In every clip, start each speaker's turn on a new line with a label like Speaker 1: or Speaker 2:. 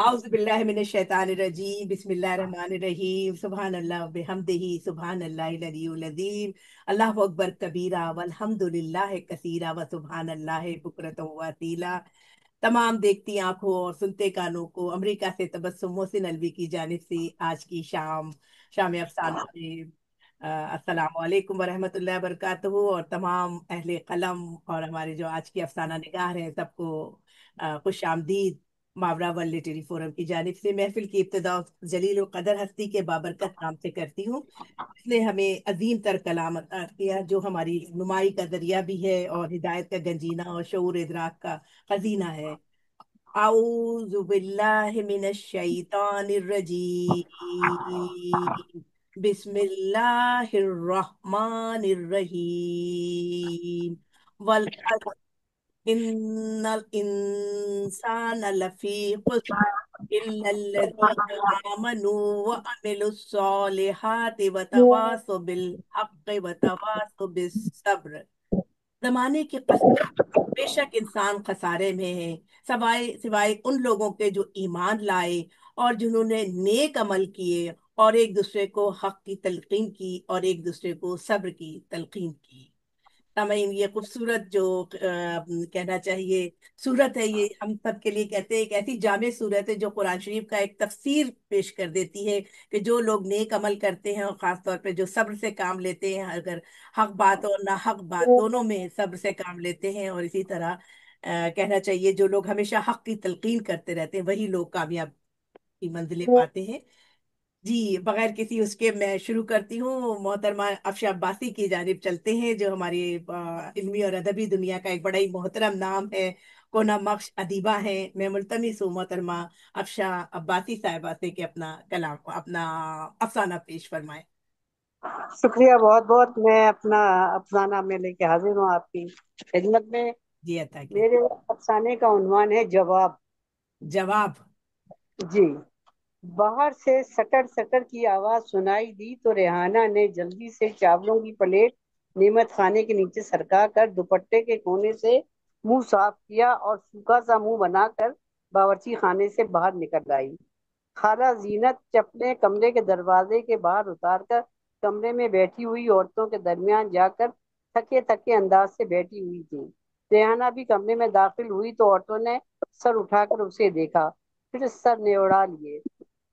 Speaker 1: आउज़ बिल्लाहि मिनश शैतानिर रजीम बिस्मिल्लाहिर रहमानिर रहीम सुभान अल्लाह बिहम्दिही सुभान अल्लाहिल अलीयुल अज़ीम अल्लाहु अकबर कबीरा वल्हम्दुलिल्लाहि कसीरा व सुभान अल्लाहि बुकरतन व असीला। तमाम देखती आंखों और सुनते कानों को अमेरिका से तबस्सुम मोहसिन अलवी की जानिब से आज की शाम शाम अफसाना में अस्सलाम वालेकुम व रहमतुल्लाहि व बरकातहू। और तमाम अहले कलम और हमारे जो आज की अफसाना निगार हैं सबको खुश आमदीद। मावरा वर्ल्ड लिटरेरी फोरम की जानिब से महफिल की इब्तिदा जलील व कदर हस्ती के बाबरकत नाम से करती हूँ, जिसने हमें अजीम तर कलाम अता किया, जो हमारी नुमाई का जरिया भी है और हिदायत का गंजीना और शऊर इदराक का खजीना है। आऊज़ु बिल्लाहि मिनश शैतानिर रजीम बिस्मिल्लाहिर रहमानिर रहीम वल इन्नल इंसान लफी खुस्र इल्लल्लज़ीना आमनू व अमिलुस सॉलिहाति व तवासौ बिल हक़्क़ि व तवासौ बिस सब्र। जमाने की कसम, बेशक इंसान खसारे में है, सवाए सिवाय उन लोगों के जो ईमान लाए और जिन्होंने नेक अमल किए और एक दूसरे को हक की तलकीन की और एक दूसरे को सब्र की तलकीन की। सामीन, ये खूबसूरत जो कहना चाहिए सूरत है, ये हम सब के लिए कहते हैं एक ऐसी जामे सूरत है जो कुरान शरीफ का एक तफसीर पेश कर देती है कि जो लोग नेक अमल करते हैं और खास तौर पे जो सब्र से काम लेते हैं, अगर हक बात और ना हक बात दोनों में सब्र से काम लेते हैं, और इसी तरह कहना चाहिए जो लोग हमेशा हक की तलकीन करते रहते हैं वही लोग कामयाब की मंजिलें पाते हैं। जी, बगैर किसी उसके मैं शुरू करती हूँ। मोहतरमा अफशा अब्बासी की जानिब चलते हैं, जो हमारी इल्मी और अदबी दुनिया का एक बड़ा ही मोहतरम नाम है, कोना बख्श अदीबा है। मैं मुल्तमिस हूँ मोहतरमा अफशा अब्बासी साहिबा से कि अपना कलाम अपना अफसाना पेश फरमाए।
Speaker 2: शुक्रिया बहुत बहुत। मैं अपना अफसाना में लेके हाजिर हूँ आपकी खिदमत में।
Speaker 1: जी अता की।
Speaker 2: मेरे अफसाने का उन्वान है जवाब।
Speaker 1: जवाब।
Speaker 2: जी। बाहर से सटर सटर की आवाज सुनाई दी तो रेहाना ने जल्दी से चावलों की प्लेट नेमत खाने के नीचे सरका कर दुपट्टे के कोने से मुंह साफ किया और सूखा सा मुंह बनाकर बावर्ची खाने से बाहर निकल आई। खाला जीनत चप्पलें कमरे के दरवाजे के बाहर उतारकर कमरे में बैठी हुई औरतों के दरमियान जाकर थके थके अंदाज से बैठी हुई थी। रेहाना भी कमरे में दाखिल हुई तो औरतों ने सर उठाकर उसे देखा, फिर सर निवड़ा लिए।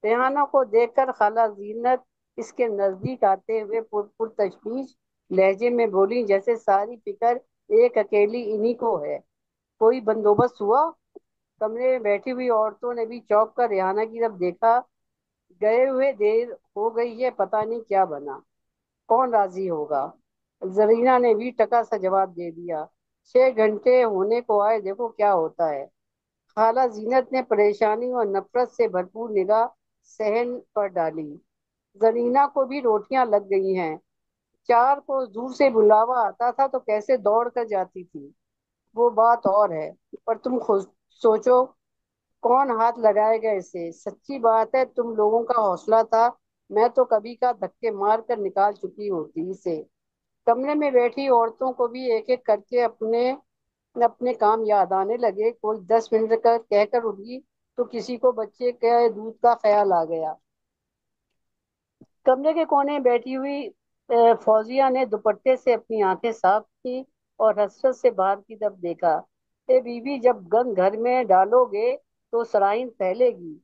Speaker 2: रेहाना को देखकर खाला जीनत इसके नजदीक आते हुए पुरतशवीश लहजे में बोली, जैसे सारी फिक्र एक अकेली इन्हीं को है। कोई बंदोबस्त हुआ? कमरे में बैठी हुई औरतों ने भी चौंक कर रेहाना की तरफ देखा। गए हुए देर हो गई है, पता नहीं क्या बना, कौन राजी होगा। जरीना ने भी टका सा जवाब दे दिया, 6 घंटे होने को आए, देखो क्या होता है। खाला जीनत ने परेशानी और नफरत से भरपूर निगाह सहन पर डाली। जरीना को भी रोटियां लग गई हैं। 4 को दूर से बुलावा आता था तो कैसे दौड़ कर जाती थी, वो बात और है। पर तुम खुद सोचो, कौन हाथ लगाएगा इसे। सच्ची बात है, तुम लोगों का हौसला था, मैं तो कभी का धक्के मार कर निकाल चुकी होती इसे। कमरे में बैठी औरतों को भी एक एक करके अपने अपने काम याद आने लगे। कोई 10 मिनट का कहकर उठी तो किसी को बच्चे के दूध का ख्याल आ गया। कमरे के कोने में बैठी हुई फौजिया ने दुपट्टे से अपनी आंखें साफ की और हसरत से बाहर की तरफ देखा। ए बीवी, जब गन घर में डालोगे तो सराइन फैलेगी,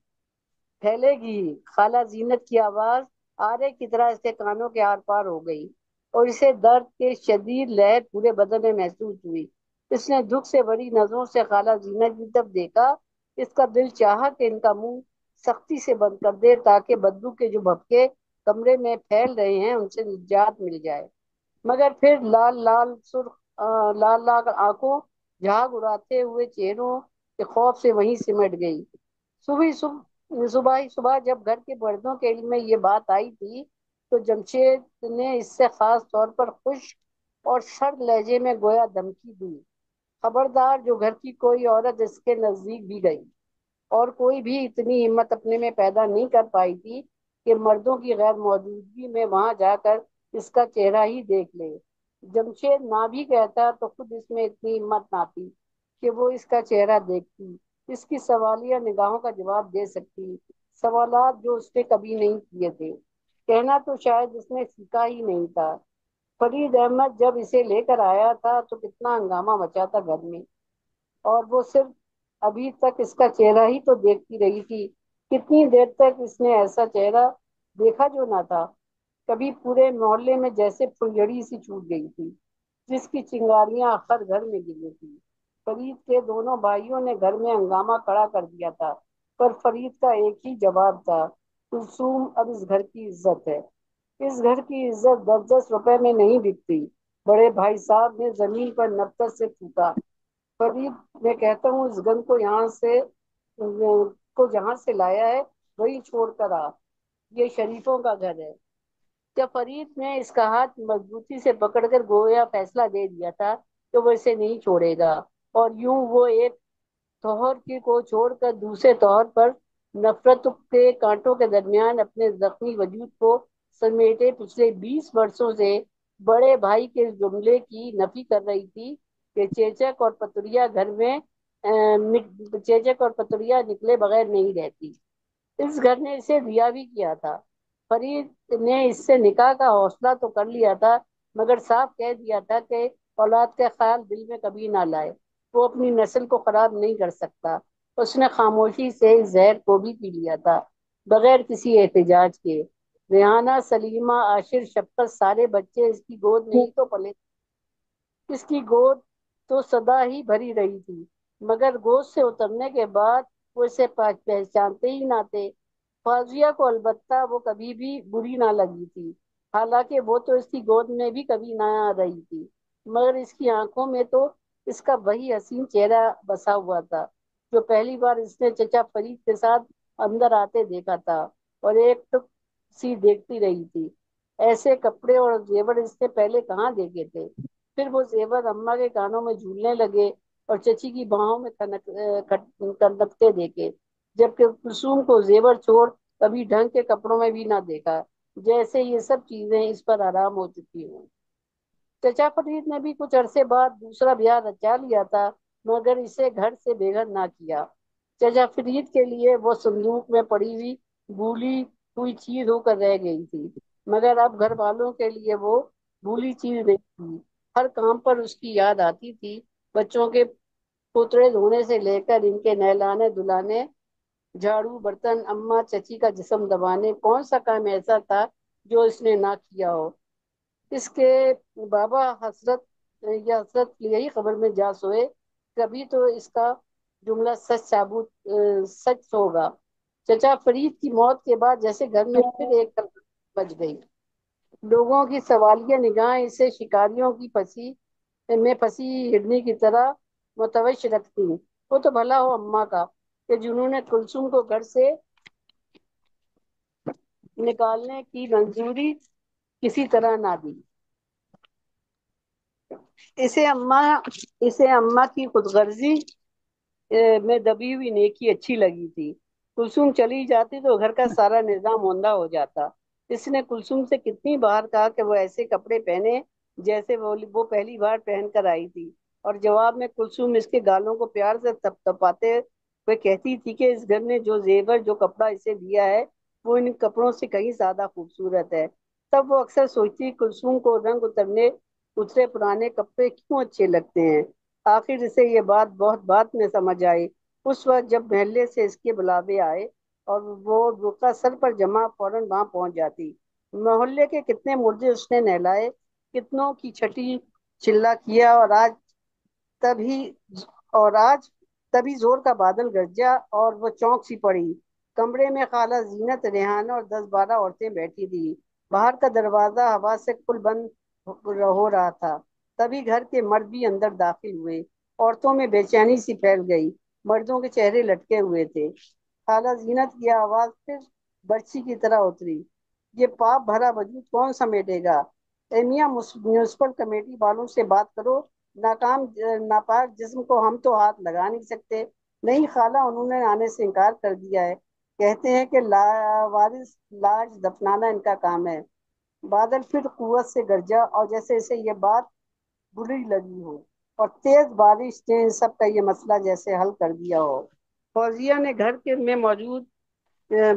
Speaker 2: फैलेगी। खाला जीनत की आवाज आरे की तरह इसके कानों के आर पार हो गई और इसे दर्द के शदीद लहर पूरे बदन में महसूस हुई। इसने दुख से भरी नजरों से खाला जीनत की तरफ देखा। इसका दिल चाहा कि इनका मुंह सख्ती से बंद कर दे ताकि बदबू के जो भपके कमरे में फैल रहे हैं उनसे निजात मिल जाए। मगर फिर लाल लाल आंखों, झाग उड़ाते हुए चेहरों के खौफ से वहीं सिमट गई। सुबह सुबह सुबह जब घर के मर्दों के इल्म में ये बात आई थी तो जमशेद ने इससे खास तौर पर खुश और सर्द लहजे में गोया धमकी दी, खबरदार, जो घर की कोई औरत इसके नजदीक भी गई। और कोई भी इतनी हिम्मत अपने में पैदा नहीं कर पाई थी कि मर्दों की गैर मौजूदगी में वहां जाकर इसका चेहरा ही देख ले। जमशेद ना भी कहता तो खुद इसमें इतनी हिम्मत ना थी कि वो इसका चेहरा देखती। اس کی سوالیہ نگاہوں کا جواب دے سکتی، سوالات جو اس نے کبھی نہیں کیے تھے، کہنا تو شاید اس نے سیکھا ہی نہیں تھا۔ فرید احمد جب اسے لے کر آیا تھا تو کتنا ہنگامہ مچا تھا گھر میں، اور وہ صرف ابھی تک اس کا چہرہ ہی تو دیکھتی رہی تھی۔ کتنی دیر تک اس نے ایسا چہرہ دیکھا جو نہ تھا، کبھی پورے محلے میں جیسے پھلجڑی سی چھوٹ گئی تھی جس کی چنگاریاں ہر گھر میں گری تھی۔ فرید کے دونوں بھائیوں نے گھر میں ہنگامہ کھڑا کر دیا تھا، پر فرید کا ایک ہی جواب تھا، کلثوم اب اس گھر کی عزت ہے۔ اس گھر کی عزت 10 10 روپے میں نہیں بکتی۔ بڑے بھائی صاحب نے زمین پر نفرت سے پھونکا۔ فرید، میں کہتا ہوں اس گن کو جہاں سے لایا ہے وہی چھوڑ کر آ، یہ شریفوں کا گھر ہے۔ جب فرید نے اس کا ہاتھ مضبوطی سے پکڑ کر گویا فیصلہ دے دیا تھا کہ وہ اسے نہیں چھوڑے گا، اور یوں وہ ایک توہر کو چھوڑ کر دوسرے توہر پر نفرت کے کانٹوں کے درمیان اپنے زخمی وجود کو سمیٹے پچھلے 20 برسوں سے بڑے بھائی کے جملے کی نفی کر رہی تھی کہ چیچک اور پتریا گھر میں چیچک اور پتریا نکلے بغیر نہیں رہتی۔ اس گھر نے اسے دیا بھی کیا تھا۔ فرید نے اس سے نکاح کا حوصلہ تو کر لیا تھا، مگر صاف کہہ دیا تھا کہ اولاد کا خیال دل میں کبھی نہ لائے، وہ اپنی نسل کو خراب نہیں کر سکتا۔ اس نے خاموشی سے اس زہر کو بھی پی لیا تھا، بغیر کسی احتجاج کے۔ ریحانہ، سلیمہ، عاشر، شفقت، سارے بچے اس کی گود میں ہی تو پلے۔ اس کی گود تو سدا ہی بھری رہی تھی، مگر گود سے اترنے کے بعد وہ اسے پہچانتے ہی نہ تھے۔ فاضیہ کو البتہ وہ کبھی بھی بری نہ لگی تھی، حالانکہ وہ تو اس کی گود میں بھی کبھی نہ آ رہی تھی، مگر اس کی آنکھوں میں تو اس کا وہی حسین چہرہ بسا ہوا تھا جو پہلی بار اس نے چچا فرید کے ساتھ اندر آتے دیکھا تھا، اور ایک ٹک سی دیکھتی رہی تھی۔ ایسے کپڑے اور زیور اس نے پہلے کہاں دیکھے تھے؟ پھر وہ زیور اماں کے کانوں میں جھولنے لگے اور چچی کی باہوں میں کنکتے دیکھے، جبکہ کلثوم کو زیور چھوڑ کبھی ڈھنگ کے کپڑوں میں بھی نہ دیکھا، جیسے یہ سب چیزیں اس پر آرام ہو چکی ہوں۔ چچا فرید نے بھی کچھ عرصے بعد دوسرا بیاہ رچا لیا تھا، مگر اسے گھر سے بے گھر نہ کیا۔ چچا فرید کے لیے وہ صندوق میں پڑی ہوئی بھولی ہوئی چیز ہو کر رہ گئی تھی، مگر اب گھر والوں کے لیے وہ بھولی چیز نہیں تھی۔ ہر کام پر اس کی یاد آتی تھی، بچوں کے پترے دھونے سے لے کر ان کے نہلانے دلانے، جھاڑو برتن، اماں چچی کا جسم دبانے، کون سا کام ایسا تھا جو اس نے نہ کیا ہو۔ اس کے بابا حضرت یا حضرت یہی خبر میں جا سوئے، کبھی تو اس کا جملہ سچ ہوگا۔ چچا فرید کی موت کے بعد جیسے گھر میں پھر ایک بج گئی۔ لوگوں کی سوالیہ نگاہیں اسے شکاریوں کی پھنسی ہرنی کی طرح متوش رکھتی۔ وہ تو بھلا ہو اماں کا کہ جنہوں نے کلثوم کو گھر سے نکالنے کی منظوری کسی طرح نہ دی۔ اسے اماں کی خود غرضی میں دبی ہوئی نیکی اچھی لگی تھی۔ کلثوم چلی جاتی تو گھر کا سارا نظام مندہ ہو جاتا۔ اس نے کلثوم سے کتنی بار کہا کہ وہ ایسے کپڑے پہنے جیسے وہ پہلی بار پہن کر آئی تھی، اور جواب میں کلثوم اس کے گالوں کو پیار سے تپ تپاتے ہوئے کہتی تھی کہ اس گھر نے جو زیور جو کپڑا اسے دیا ہے وہ ان کپڑوں سے کہیں زیادہ خوبصورت ہے۔ تب وہ اکثر سوچتی کلثوم کو رنگ اترے پرانے کپڑے کیوں اچھے لگتے ہیں۔ آخر اسے یہ بات بہت بعد میں سمجھ آئی، اس وقت جب محلے سے اس کے بلاوے آئے اور وہ برقع سر پر جمع فوراً وہاں پہنچ جاتی۔ محلے کے کتنے مردے اس نے نہلائے، کتنوں کی چھٹی چلا کیا، تبھی آج تبھی زور کا بادل گرجا اور وہ چونک سی پڑی۔ کمرے میں خالہ زینت، ریحانہ اور 10 12 عورتیں بیٹھی تھی۔ باہر کا دروازہ ہوا سے کھل بند ہو رہا تھا، تبھی گھر کے مرد بھی اندر داخل ہوئے۔ عورتوں میں بے چینی سی پھیل گئی، مردوں کے چہرے لٹکے ہوئے تھے۔ خالہ زینت کی آواز پھر برچی کی طرح اتری، یہ پاپ بھرا وجود کون سمیٹے گا؟ اے میاں، میونسپل کمیٹی والوں سے بات کرو، ناپاک جسم کو ہم تو ہاتھ لگا نہیں سکتے۔ نہیں خالہ، انہوں نے آنے سے انکار کر دیا ہے، کہتے ہیں کہ لاوارث لاش دفنانا ان کا کام ہے۔ بادل پھر قوت سے گرجا، اور جیسے اسے یہ بات بری لگی ہو، اور تیز بارش نے ان سب کا یہ مسئلہ جیسے حل کر دیا ہو۔ فوزیہ نے گھر کے میں موجود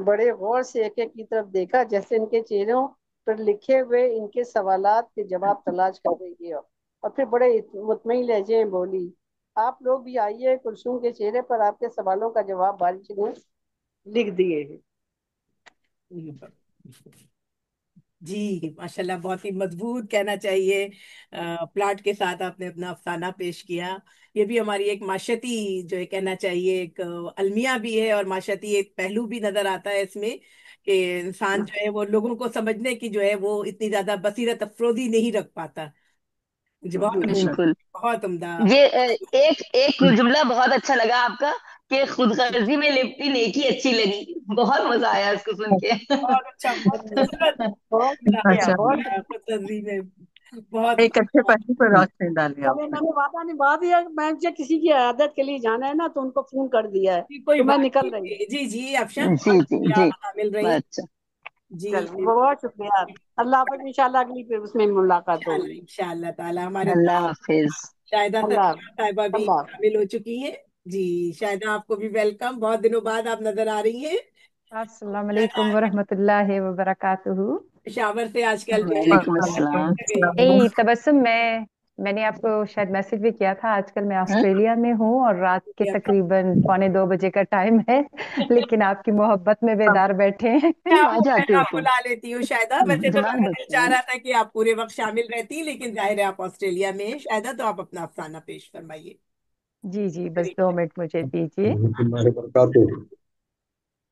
Speaker 2: بڑے غور سے ایک ایک کی طرف دیکھا، جیسے ان کے چہروں پر لکھے ہوئے ان کے سوالات کے جواب تلاش کر رہی ہے، اور پھر بڑے مطمئن لہجے میں بولی، آپ لوگ بھی آئیے، کلثوم کے چہرے پر آپ کے سوالوں کا جواب بارش نے لکھ دیے ہیں۔
Speaker 1: جی ماشاءاللہ، بہت ہی مضبوط کہنا چاہیے پلاٹ کے ساتھ آپ نے اپنا افسانہ پیش کیا۔ یہ بھی ہماری ایک معاشرتی جو ہے کہنا چاہیے ایک المیہ بھی ہے، اور معاشرتی ایک پہلو بھی نظر آتا ہے اس میں، کہ انسان جو ہے وہ لوگوں کو سمجھنے کی جو ہے وہ اتنی زیادہ بصیرت افروزی نہیں رکھ پاتا۔ جی
Speaker 2: جی
Speaker 1: بہت عمدہ،
Speaker 3: بالکل۔
Speaker 1: بہت عمدہ۔
Speaker 3: یہ ایک ایک جملہ بہت اچھا لگا آپ کا، کہ خود غرضی میں لپٹی نیکی اچھی لگی، بہت مزہ آیا اس کو سن کے۔
Speaker 1: بہت اچھا، بہت خوبصورت
Speaker 2: بہت
Speaker 1: جملہ آپ
Speaker 2: شکریہ،
Speaker 1: نے
Speaker 4: اچھا،
Speaker 2: بہت
Speaker 1: بولا، خود تنظیم میں بہت
Speaker 4: ایک اچھے پہلو پر روشنی ڈالی آپ
Speaker 2: میں
Speaker 4: نے۔
Speaker 2: نے وعدہ نبھا دیا، میں سے کسی کی عیادت کے لیے جانا ہے نا تو ان کو فون کر دیا ہے،
Speaker 1: جی کوئی
Speaker 2: تو میں
Speaker 1: بات
Speaker 2: نکل رہی
Speaker 1: نہیں،
Speaker 2: ہوں۔
Speaker 1: جی جی افشان،
Speaker 3: جی
Speaker 1: بہت
Speaker 3: جی
Speaker 1: شکریہ،
Speaker 3: جی،
Speaker 1: آپ مل رہی ہیں۔
Speaker 3: اچھا،
Speaker 1: جی
Speaker 2: چلو بہت شکریہ، اللہ حافظ، انشاءاللہ اگلی پھر اس میں ملاقات ہوگی۔
Speaker 1: انشاءاللہ تعالی ہمارے
Speaker 3: اللہ
Speaker 1: ساتھ
Speaker 3: حافظ۔
Speaker 1: شاہدہ
Speaker 2: اللہ
Speaker 1: صاحبہ بھی
Speaker 2: اللہ
Speaker 1: شامل ہو چکی ہیں۔ جی شاہدہ، آپ کو بھی ویلکم، بہت دنوں بعد آپ نظر آ رہی ہیں۔
Speaker 5: السلام علیکم
Speaker 1: شاہدہ
Speaker 5: ورحمۃ اللہ وبرکاتہ۔
Speaker 1: پشاور سے آج کل جو ہے
Speaker 3: وعلیکم السلام۔
Speaker 5: تبسم، میں نے آپ کو شاید میسج بھی کیا تھا، آج کل میں
Speaker 3: ہاں؟
Speaker 5: آسٹریلیا میں ہوں اور رات کے تقریباً 1:45 کا ٹائم ہے، لیکن آپ کی محبت میں بیدار بیٹھے ہیں۔
Speaker 1: میں
Speaker 3: آ جاتے ہو
Speaker 1: آپ
Speaker 3: تم،
Speaker 1: بلا لیتی ہوں شاہدہ، ویسے تو
Speaker 3: جمال
Speaker 1: میرا دل
Speaker 3: بچے
Speaker 1: چاہ
Speaker 3: ہیں۔
Speaker 1: رہا تھا کہ آپ پورے وقت شامل رہتی، لیکن ظاہر ہے آپ آسٹریلیا میں ہیں شاہدہ، تو آپ اپنا افسانہ پیش فرمائیے۔
Speaker 5: جی جی، بس 2 منٹ مجھے دیجیے۔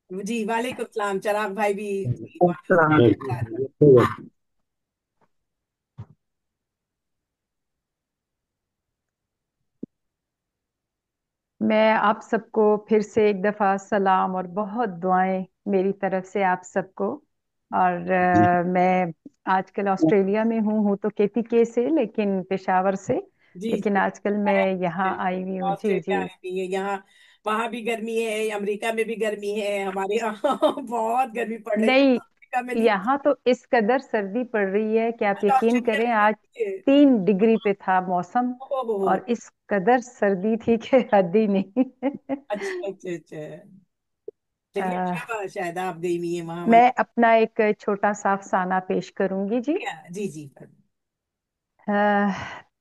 Speaker 1: جی وعلیکم السلام، چراغ بھائی بھی موجود
Speaker 4: السلام۔
Speaker 1: ہیں۔
Speaker 5: میں آپ سب کو پھر سے ایک دفعہ سلام اور بہت دعائیں میری طرف سے آپ سب کو۔ اور میں آج کل آسٹریلیا میں ہوں تو کے پی کے سے، لیکن پشاور سے،
Speaker 1: جی
Speaker 5: لیکن
Speaker 1: جی،
Speaker 5: آج کل میں یہاں آئی ہوئی ہوں۔ جی
Speaker 1: آسٹریلیا
Speaker 5: جی،
Speaker 1: میں بھی ہے، یہاں وہاں بھی گرمی ہے، امریکہ میں بھی گرمی ہے، ہمارے یہاں بہت گرمی پڑ رہی ہے،
Speaker 5: نہیں،
Speaker 1: امریکہ میں نہیں۔
Speaker 5: یہاں تو اس قدر سردی پڑ رہی ہے کہ آپ
Speaker 1: اچھا،
Speaker 5: یقین
Speaker 1: آسٹریلیا
Speaker 5: کریں،
Speaker 1: میں
Speaker 5: آج
Speaker 1: گرمی ہے۔
Speaker 5: 3 ڈگری پہ تھا موسم،
Speaker 1: اوہ اوہ اوہ،
Speaker 5: اور اس قدر سردی تھی کہ حد ہی نہیں۔
Speaker 1: اچھا اچھا اچھا، چلیے
Speaker 5: آہ،
Speaker 1: اچھا شاید آپ گئی ہوئی ہیں وہاں
Speaker 5: میں اپنا ایک چھوٹا سا افسانہ پیش کروں گی جی۔
Speaker 1: جی جی،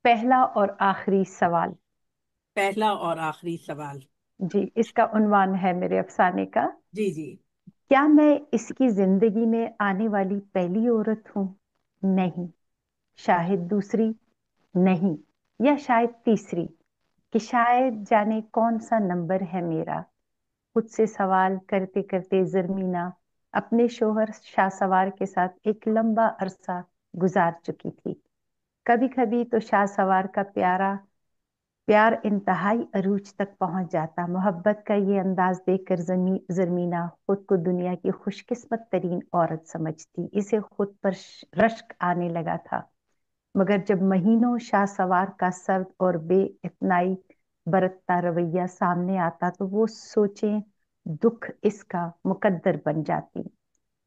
Speaker 5: پہلا اور آخری سوال۔
Speaker 1: پہلا اور آخری سوال۔
Speaker 5: جی، اس کا عنوان ہے میرے افسانے کا،
Speaker 1: جی جی،
Speaker 5: کیا میں اس کی زندگی میں آنے والی پہلی عورت ہوں؟ نہیں، شاید دوسری، نہیں، یا شاید تیسری، کہ شاید جانے کون سا نمبر ہے میرا۔ خود سے سوال کرتے کرتے زرمینہ اپنے شوہر شاہ سوار کے ساتھ ایک لمبا عرصہ گزار چکی تھی۔ کبھی کبھی تو شاہ سوار کا پیار انتہائی عروج تک پہنچ جاتا۔ محبت کا یہ انداز دیکھ کر زرمینہ خود کو دنیا کی خوش قسمت ترین عورت سمجھتی، اسے خود پر رشک آنے لگا تھا۔ مگر جب مہینوں شاہ سوار کا سرد اور بے اتنائی برتتا رویہ سامنے آتا تو وہ سوچیں دکھ اس کا مقدر بن جاتی۔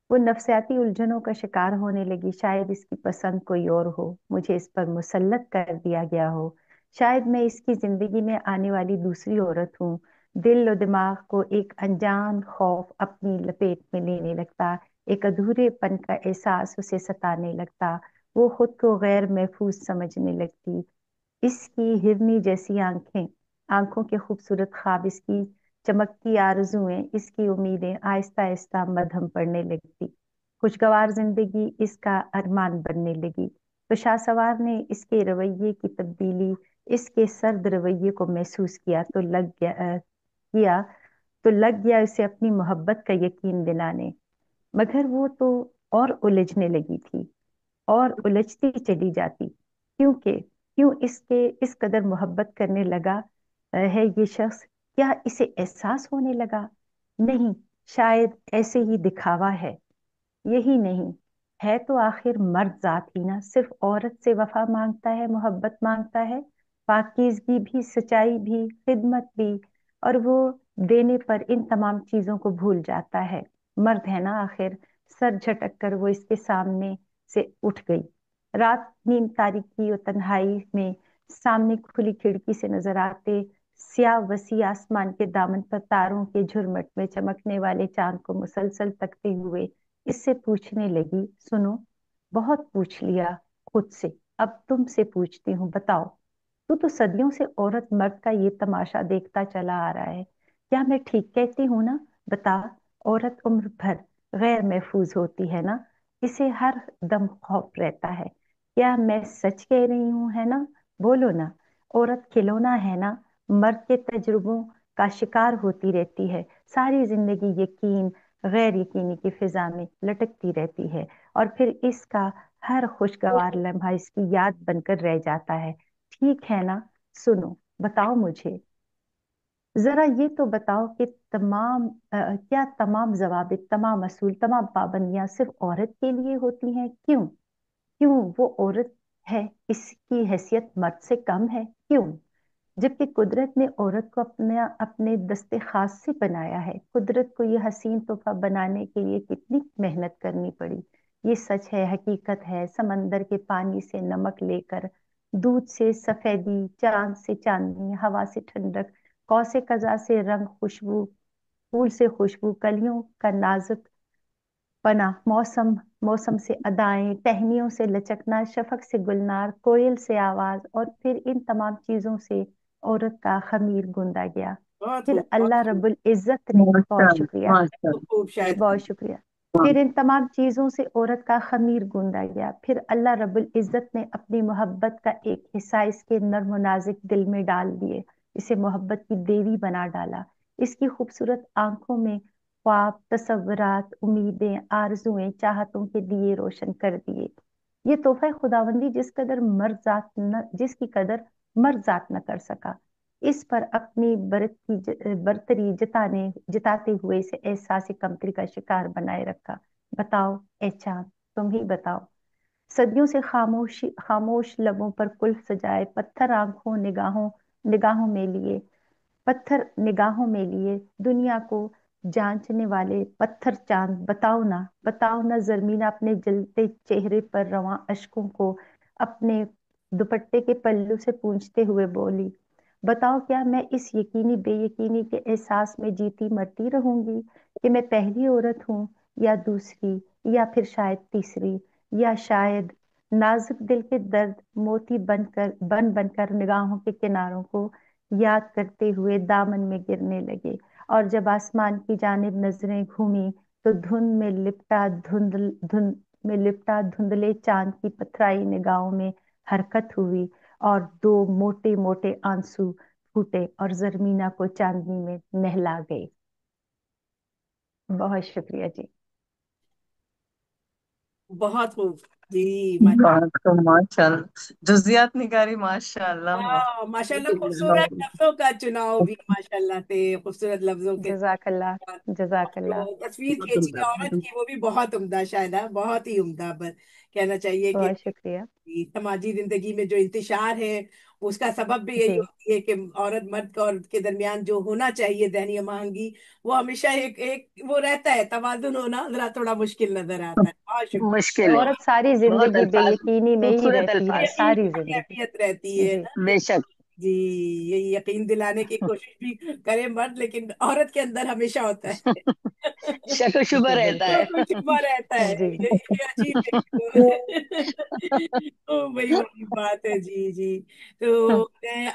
Speaker 5: وہ نفسیاتی الجھنوں کا شکار ہونے لگی، شاید اس کی پسند کوئی اور ہو، مجھے اس پر مسلط کر دیا گیا ہو، شاید میں اس کی زندگی میں آنے والی دوسری عورت ہوں۔ دل و دماغ کو ایک انجان خوف اپنی لپیٹ میں لینے لگتا، ایک ادھورے پن کا احساس اسے ستانے لگتا، وہ خود کو غیر محفوظ سمجھنے لگتی۔ اس کی ہرنی جیسی آنکھوں کے خوبصورت خواب، اس کی چمکتی آرزویں، اس کی امیدیں آہستہ آہستہ مدھم پڑنے لگتی، خوشگوار زندگی اس کا ارمان بننے لگی۔ تو شاہ سوار نے اس کے رویے کی تبدیلی، اس کے سرد رویے کو محسوس تو لگ گیا اسے اپنی محبت کا یقین دلانے۔ مگر وہ تو اور الجھنے لگی تھی، اور الجھتی چلی جاتی، کیوں اس قدر محبت کرنے لگا ہے یہ شخص؟ کیا اسے احساس ہونے لگا؟ نہیں، شاید ایسے ہی دکھاوا ہے۔ یہی نہیں ہے تو آخر مرد ذات ہی نہ صرف عورت سے وفا مانگتا ہے، محبت مانگتا ہے، پاکیزگی بھی، سچائی بھی، خدمت بھی، اور وہ دینے پر ان تمام چیزوں کو بھول جاتا ہے۔ مرد ہے نا آخر۔ سر جھٹک کر وہ اس کے سامنے سے اٹھ گئی۔ رات نیم تاریکی اور تنہائی میں سامنے کھلی کھڑکی سے نظر آتے स्याह वसी आसमान के दामन पर तारों के झुरमुट में चमकने वाले चांद को मुसलसल तकते हुए इससे पूछने लगी, सुनो, बहुत पूछ लिया खुद से, अब तुमसे पूछती हूँ, बताओ, तू तो सदियों से औरत मर्द का ये तमाशा देखता चला आ रहा है, क्या मैं ठीक कहती हूँ ना? बता, औरत उम्र भर गैर महफूज होती है ना, इसे हर दम खौफ रहता है, क्या मैं सच कह रही हूँ, है ना? बोलो ना, औरत खिलौना है ना, मर्द के तजुर्बों का शिकार होती रहती है, सारी जिंदगी यकीन गैर यकीनी की फिजा में लटकती रहती है, और फिर इसका हर खुशगवार लम्हा इसकी याद बनकर रह जाता है। ठीक है ना? सुनो, बताओ मुझे, जरा ये तो बताओ कि क्या तमाम जवाबित, तमाम असूल, तमाम पाबंदियां सिर्फ औरत के लिए होती हैं? क्यों? क्यों वो औरत है, इसकी हैसियत मर्द से कम है? क्यों? जबकि कुदरत ने औरत को अपने अपने दस्ते खास से बनाया है। कुदरत को ये हसीन तोहफा बनाने के लिए कितनी मेहनत करनी पड़ी, ये सच है, हकीकत है। समंदर के पानी से नमक लेकर, दूध से सफेदी, चांद से चांदनी, हवा से ठंडक, कौसे कजा से रंग, खुशबू, फूल से खुशबू, कलियों का नाजुक पना, मौसम मौसम से अदाएं, टहनियों से लचकना, शफक से गुलनार, कोयल से आवाज, और फिर इन तमाम चीजों से औरत का खमीर गूंदा गया।
Speaker 1: बहुत
Speaker 5: फिर
Speaker 1: खूब, बहुत
Speaker 5: अल्लाह
Speaker 1: खूब,
Speaker 5: रब्बुल इज्जत ने, बहुत
Speaker 4: माशाल्लाह
Speaker 5: शुक्रिया,
Speaker 1: खूब
Speaker 4: माशाल्लाह।
Speaker 1: खूब शायद।
Speaker 5: बहुत शुक्रिया, फिर इन तमाम चीजों से औरत का खमीर गूंदा गया। फिर अल्लाह रब्बुल इज्जत ने अपनी मोहब्बत का एक हिस्सा इसके नर्म और नाजुक दिल में डाल दिए, इसे मोहब्बत की देवी बना डाला, इसकी खूबसूरत आंखों में ख्वाब, तसव्वुरात, उम्मीदें, आरजुएं, चाहतों के दिए रोशन कर दिए। ये तोहफा खुदावंदी जिसकी कदर मर्द जात न कर सका, इस पर अपनी बरतरी जताते हुए इसे एहसास कमतरी का शिकार बनाए रखा। बताओ ए चांद, तुम ही बताओ, सदियों से खामोश लबों पर कुल्फ सजाए, निगाहों में लिए निगाहों में लिए दुनिया को जांचने वाले पत्थर चांद, बताओ ना जरमीना, अपने जलते चेहरे पर रवां अश्कों को अपने दुपट्टे के पल्लू से पूंछते हुए बोली, बताओ, क्या मैं इस यकीनी बेयकीनी के एहसास में जीती मरती रहूंगी कि मैं पहली औरत हूँ, या दूसरी, या फिर शायद तीसरी, या शायद नाजुक दिल के दर्द मोती बनकर निगाहों के किनारों को याद करते हुए दामन में गिरने लगे, और जब आसमान की जानिब नजरें घूमी तो धुंधले चांद की पथराई निगाहों में हरकत हुई, और दो मोटे मोटे आंसू फूटे और जरमीना को चांदनी में नहला गए। बहुत शुक्रिया जी।
Speaker 1: बहुत खूब जी,
Speaker 4: बात तो माशाल्लाह, जुजियात निगारी माशाल्लाह
Speaker 1: हाँ माशाल्लाह, खूबसूरत लफ्जों का चुनाव भी माशाल्लाह से, खूबसूरत लफ्जों के
Speaker 5: जजाकल्ला,
Speaker 1: साथ
Speaker 5: जजाकल्ला,
Speaker 1: जो तस्वीर खींची है औरत की वो भी बहुत उम्दा, शायद है, बहुत ही उम्दा, पर कहना चाहिए कि
Speaker 5: बहुत शुक्रिया
Speaker 1: समाजी जिंदगी में जो इंतशार है उसका सबब भी यही
Speaker 5: जी।
Speaker 1: होती है कि औरत मर्द का औरत के दरमियान जो होना चाहिए जहनी महंगी, वो हमेशा एक एक वो रहता है, तवाज़ुन होना जरा थोड़ा मुश्किल नजर आता है। बहुत शुक्रिया।
Speaker 3: मुश्किल है।
Speaker 5: औरत सारी
Speaker 3: बहुत
Speaker 5: जिंदगी
Speaker 3: अल्फाज,
Speaker 5: बेयकीनी में ही
Speaker 3: खूबसूरत
Speaker 5: रहती है,
Speaker 3: अल्फाज।
Speaker 5: सारी
Speaker 1: यकीन की
Speaker 5: जिंदगी।
Speaker 1: कैफियत रहती है
Speaker 5: जी
Speaker 1: ना
Speaker 3: बेशक।
Speaker 1: जी, यही यकीन दिलाने की कोशिश भी करे मर्द, लेकिन औरत के अंदर हमेशा होता है।
Speaker 3: शक शुबा
Speaker 5: जी
Speaker 3: रहता
Speaker 5: बिल्कुल।
Speaker 1: तो
Speaker 3: है।
Speaker 1: कुछ छुपा रहता है,
Speaker 5: जी
Speaker 1: ये अजीब है। तो वही वही बात है जी जी। तो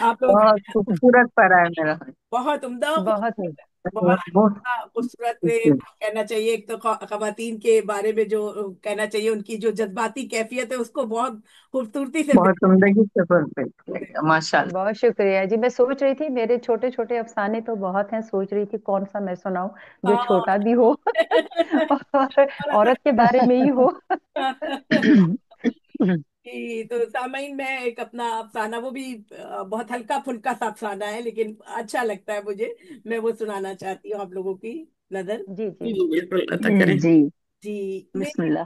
Speaker 1: आप लोग
Speaker 4: बहुत खूबसूरत पढ़ा है मेरा।
Speaker 1: बहुत उम्दा,
Speaker 5: बहुत ही
Speaker 1: बहुत
Speaker 4: बहुत
Speaker 1: खूबसूरत कहना चाहिए। एक तो खवातीन के बारे में जो कहना चाहिए, उनकी जो जज्बाती कैफियत है उसको बहुत खूबसूरती से
Speaker 4: बहुत उम्दगी से बोलते हैं, माशाल्लाह।
Speaker 5: बहुत शुक्रिया जी। मैं सोच रही थी, मेरे छोटे छोटे अफसाने तो बहुत हैं, सोच रही थी कौन सा मैं सुनाऊं जो
Speaker 1: हाँ।
Speaker 5: छोटा भी हो और औरत के बारे में ही हो। जी
Speaker 1: जी, तो सामाइन में एक अपना अफसाना, वो भी बहुत हल्का फुल्का सा अफसाना है लेकिन अच्छा लगता है मुझे, मैं वो सुनाना चाहती हूँ आप लोगों की नजर।
Speaker 5: जी जी।
Speaker 1: जी बिल्कुल, अता करें
Speaker 3: जी,
Speaker 1: जी।
Speaker 3: बिस्मिल्लाह।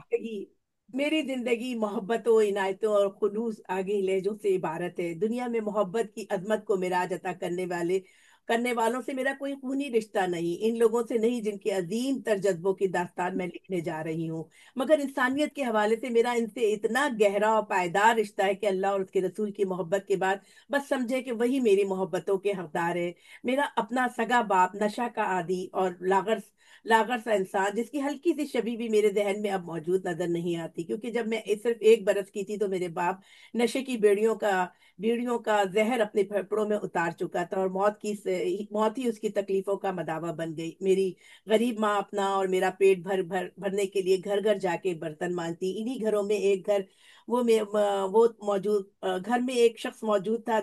Speaker 1: मेरी जिंदगी मोहब्बतों, इनायतों और खुलूस आगे लहजों से इबारत है। दुनिया में मोहब्बत की अजमत को मिराज अता करने वाले करने वालों से मेरा कोई खूनी रिश्ता नहीं, इन लोगों से नहीं जिनके अजीम तर जज्बों की दास्तान मैं लिखने जा रही हूँ। मगर इंसानियत के हवाले से मेरा इनसे इतना गहरा और पायदार रिश्ता है कि अल्लाह और उसके रसूल की मोहब्बत के बाद बस समझे कि वही मेरी मोहब्बतों के हकदार है। मेरा अपना सगा बाप, नशा का आदी और लागर लागर सा इंसान, जिसकी हल्की सी छवि भी मेरे जहन में अब मौजूद नजर नहीं आती, क्योंकि जब मैं सिर्फ 1 बरस की थी तो मेरे बाप नशे की बीड़ियों का जहर अपने फेफड़ों में उतार चुका था, और मौत ही उसकी तकलीफों का मदावा बन गई। मेरी गरीब माँ अपना और मेरा पेट भरने के लिए घर घर जाके बर्तन मांजती। इन्हीं घरों में एक घर वो में वो मौजूद घर में एक शख्स मौजूद था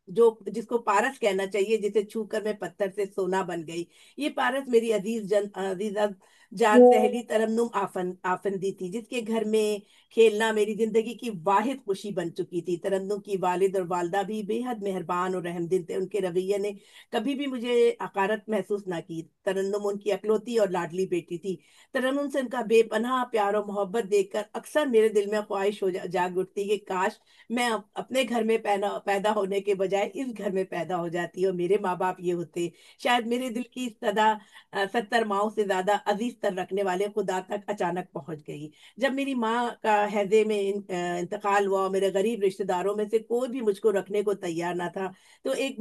Speaker 1: जिसको पारस कहना चाहिए, जिसे छू कर मैं पत्थर से सोना बन गई। ये पारस मेरी अजीज जान सहेली तरन्नुम आफंदी थी, जिसके घर में खेलना मेरी जिंदगी की वाहिद खुशी बन चुकी थी। तरन्नुम की वालिद और वालदा भी बेहद मेहरबान और रहमदिल थे। उनके रवैये ने कभी भी मुझे हकारत महसूस ना की। तरन्नुम उनकी अकलौती और लाडली बेटी थी। तरन्नुम से उनका बेपनाह प्यार और मोहब्बत देखकर अक्सर मेरे दिल में ख्वाहिश जाग उठती कि काश मैं अपने घर में पैदा होने के बजाय इस घर में पैदा हो जाती और मेरे माँ बाप ये होते। शायद मेरे दिल की सदा 70 माओं से ज्यादा अजीज तर रखने वाले खुदा तक अचानक पहुंच गई। जब मेरी माँ का हैजे में इंतकाल हुआ और मेरे गरीब रिश्तेदारों में से कोई भी मुझको रखने को तैयार ना था, तो एक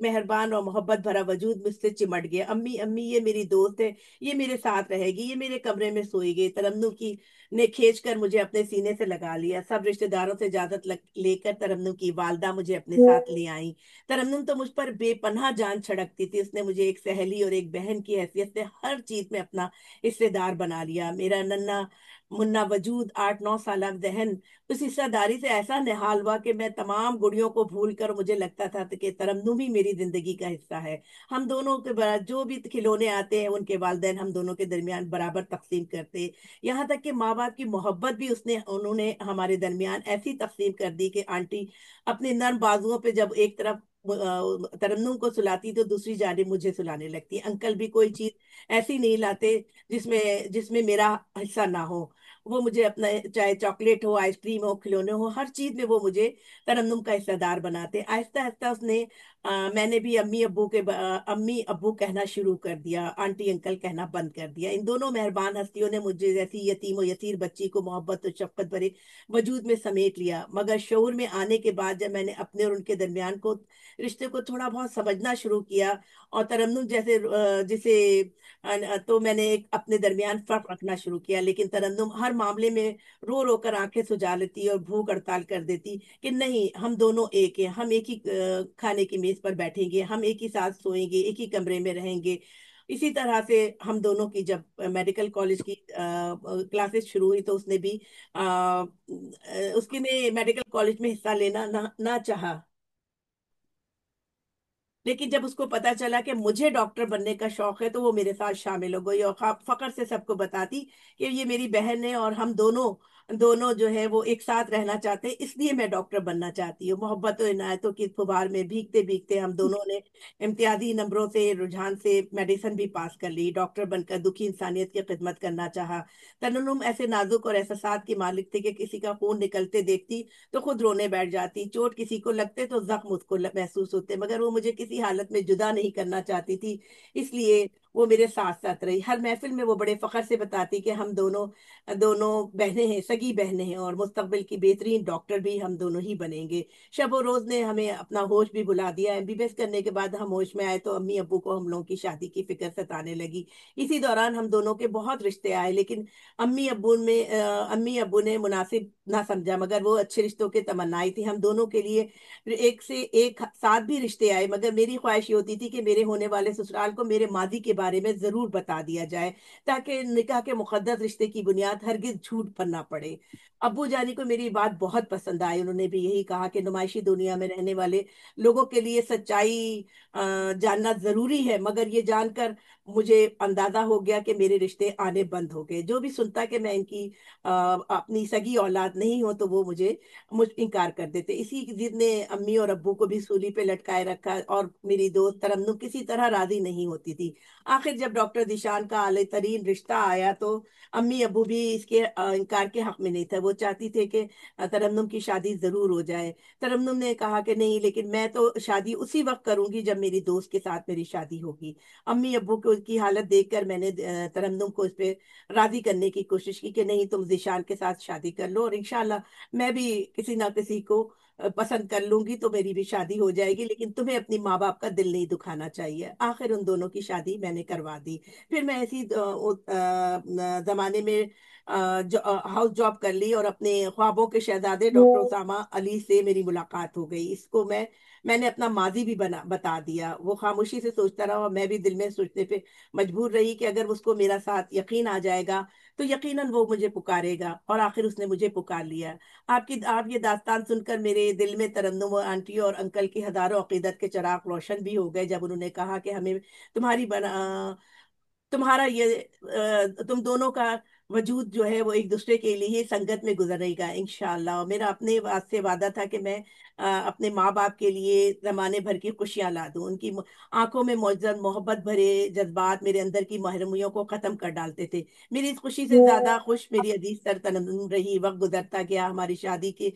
Speaker 1: मेहरबान और मोहब्बत भरा वजूद मुझसे चिमट गया। अम्मी अम्मी, ये मेरी दोस्त है, ये मेरे साथ रहेगी, ये मेरे कमरे में सोएगी। तरन्नुम की ने खींच कर मुझे अपने सीने से लगा लिया। सब रिश्तेदारों से इजाजत लेकर तरन्नुम की वालदा मुझे अपने साथ ले आई। तरन्नुम तो मुझ पर बेपनाह जान छिड़कती थी। उसने मुझे एक सहेली और एक बहन की हैसियत से हर चीज में अपना हिस्सेदार बना लिया। मेरा नन्ना मुन्ना वजूद, 8-9 साल जहन उस हिस्सेदारी से ऐसा निहाल हुआ कि मैं तमाम गुड़ियों को भूल कर मुझे लगता था कि तरन्नुम ही मेरी जिंदगी का हिस्सा है। हम दोनों के जो भी खिलौने आते हैं उनके वालिदैन हम दोनों के दरमियान बराबर तकसीम करते। यहाँ तक कि माँ बाप की मोहब्बत भी उन्होंने हमारे दरमियान ऐसी तकसीम कर दी कि आंटी अपने नर्म बाजुओं पे जब एक तरफ तरन्नुम को सुलाती तो दूसरी जानिब मुझे सुलाने लगती। अंकल भी कोई चीज ऐसी नहीं लाते जिसमें जिसमें मेरा हिस्सा ना हो। वो मुझे अपना, चाहे चॉकलेट हो, आइसक्रीम हो, खिलौने हो, हर चीज में वो मुझे तरन्नुम का हिस्सेदार बनाते। आहिस्ता आहिस्ता मैंने भी अम्मी अब्बू कहना शुरू कर दिया, आंटी अंकल कहना बंद कर दिया। इन दोनों मेहरबान हस्तियों ने मुझे जैसी यतीम और यसीर बच्ची को मोहब्बत और शफकत भरे वजूद में समेट लिया। मगर शऊर में आने के बाद जब मैंने अपने और उनके दरमियान को रिश्ते को थोड़ा बहुत समझना शुरू किया, और तरन्नुम जैसे जिसे तो मैंने एक अपने दरमियान फर्क रखना शुरू किया। लेकिन तरन्नुम हर मामले में रो रो कर आंखें सुजा लेती और भूख हड़ताल कर देती कि नहीं, हम दोनों एक हैं, हम एक ही खाने की मेज पर बैठेंगे, हम एक ही साथ सोएंगे, एक ही कमरे में रहेंगे। इसी तरह से हम दोनों की जब मेडिकल कॉलेज की क्लासेस शुरू हुई तो उसने भी उसके ने मेडिकल कॉलेज में हिस्सा लेना ना चाहा। लेकिन जब उसको पता चला कि मुझे डॉक्टर बनने का शौक है तो वो मेरे साथ शामिल हो गई और फखर से सबको बताती कि ये मेरी बहन है और हम दोनों दोनों जो है वो एक साथ रहना चाहते हैं, इसलिए मैं डॉक्टर बनना चाहती हूँ। मोहब्बत और इनायतों की फुहार में भीगते भीगते हम दोनों ने इम्तियाजी नंबरों से रुझान से मेडिसिन भी पास कर ली। डॉक्टर बनकर दुखी इंसानियत की खिदमत करना चाहा। तरन्नुम ऐसे नाजुक और एहसास की मालिक थे कि किसी का खून निकलते देखती तो खुद रोने बैठ जाती, चोट किसी को लगते तो जख्म उसको महसूस होते, मगर वो मुझे किसी हालत में जुदा नहीं करना चाहती थी। इसलिए वो मेरे साथ साथ रही। हर महफिल में वो बड़े फख्र से बताती कि हम दोनों दोनों बहनें हैं, सगी बहनें हैं, और मुस्तकबिल की बेहतरीन डॉक्टर भी हम दोनों ही बनेंगे। शब और रोज ने हमें अपना होश भी भुला दिया। एमबीबीएस करने के बाद हम होश में आए तो अम्मी अब्बू को हम लोगों की शादी की फिक्र सताने लगी। इसी दौरान हम दोनों के बहुत रिश्ते आए, लेकिन अम्मी अब्बू ने मुनासिब ना समझा, मगर वो अच्छे रिश्तों की तमन्नाई थी। हम दोनों के लिए एक से एक साथ भी रिश्ते आए, मगर मेरी ख्वाहिश ये होती थी कि मेरे होने वाले ससुराल को मेरे माजी के बारे में जरूर बता दिया जाए, ताकि निकाह के मुकद्दस रिश्ते की बुनियाद हरगिज झूठ पर ना पड़े। अब्बू जानी को मेरी बात बहुत पसंद आई। उन्होंने भी यही कहा कि नुमाइशी दुनिया में रहने वाले लोगों के लिए सच्चाई जानना जरूरी है, मगर ये जानकर मुझे अंदाजा हो गया कि मेरे रिश्ते आने बंद हो गए। जो भी सुनता कि मैं इनकी अपनी सगी औलाद नहीं हो तो वो मुझ इनकार कर देते। इसी जिद ने अम्मी और अब्बू को भी सूली पे लटकाए रखा, और मेरी दोस्त तरन्नुम किसी तरह राजी नहीं होती थी। آخر جب ڈاکٹر ذیشان کا اعلی ترین رشتہ آیا تو امی ابو بھی اس کے انکار کے حق میں نہیں تھے، وہ چاہتی تھے کہ ترنم کی شادی ضرور ہو جائے۔ ترنم نے کہا کہ نہیں، لیکن میں تو شادی اسی وقت کروں گی جب میری دوست کے ساتھ میری شادی ہوگی۔ امی ابو کو اس کی حالت دیکھ کر میں نے ترنم کو اس پہ راضی کرنے کی کوشش کی کہ نہیں، تم ذیشان کے ساتھ شادی کر لو، اور انشاءاللہ میں بھی کسی نہ کسی کو پسند کر لوں گی تو میری بھی شادی ہو جائے گی، لیکن تمہیں اپنی ماں باپ کا دل نہیں دکھانا چاہیے۔ آخر ان دونوں کی شادی میں نے کروا دی۔ پھر میں ایسی زمانے میں ہاؤس جاب کر لی، اور اپنے خوابوں کے شہزادے ڈاکٹر اسامہ علی سے میری ملاقات ہو گئی۔ اس کو میں نے اپنا ماضی بھی بتا دیا۔ وہ خاموشی سے سوچتا رہا، اور میں بھی دل میں سوچنے پہ مجبور رہی کہ اگر اس کو میرا ساتھ یقین آ جائے گا تو یقیناً وہ مجھے پکارے گا، اور آخر اس نے مجھے پکار لیا۔ آپ یہ داستان سن کر میرے دل میں ترنم اور آنٹی اور انکل کی ہزاروں عقیدت کے چراغ روشن بھی ہو گئے، جب انہوں نے کہا کہ ہمیں تمہارا تم دونوں کا وجود جو ہے وہ ایک دوسرے کے لیے سنگت میں گزرے گا انشاءاللہ۔ اور میرا اپنے سے وعدہ تھا کہ میں اپنے ماں باپ کے لیے زمانے بھر کی خوشیاں لا دوں۔ ان کی آنکھوں میں معزز محبت بھرے جذبات میرے اندر کی محرومیوں کو ختم کر ڈالتے تھے۔ میری اس خوشی سے زیادہ خوش میری عزیز تر ترنم رہی۔ وقت گزرتا گیا، ہماری شادی کی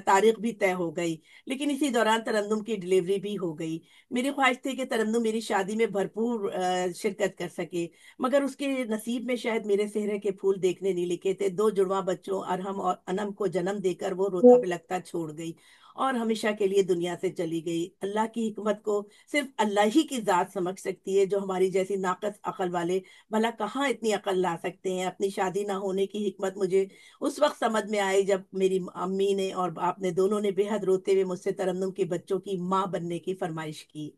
Speaker 1: تاریخ بھی طے ہو گئی، لیکن اسی دوران ترنم کی ڈلیوری بھی ہو گئی۔ میری خواہش تھی کہ ترنم میری شادی میں بھرپور شرکت کر سکے، مگر اس کے نصیب میں شاید میرے چہرے کے پھول دیکھنے نہیں لکھے تھے۔ دو جڑواں بچوں ارحم اور انم کو جنم دے کر وہ روتا بلکتا چھوڑ گئی اور ہمیشہ کے لیے دنیا سے چلی گئی۔ اللہ کی حکمت کو صرف اللہ ہی کی ذات سمجھ سکتی ہے، جو ہماری جیسی ناقص عقل والے بھلا کہاں اتنی عقل لا سکتے ہیں۔ اپنی شادی نہ ہونے کی حکمت مجھے اس وقت سمجھ میں آئی جب میری امی نے اور باپ نے دونوں نے بے حد روتے ہوئے مجھ سے ترنم کے بچوں کی ماں بننے کی فرمائش کی۔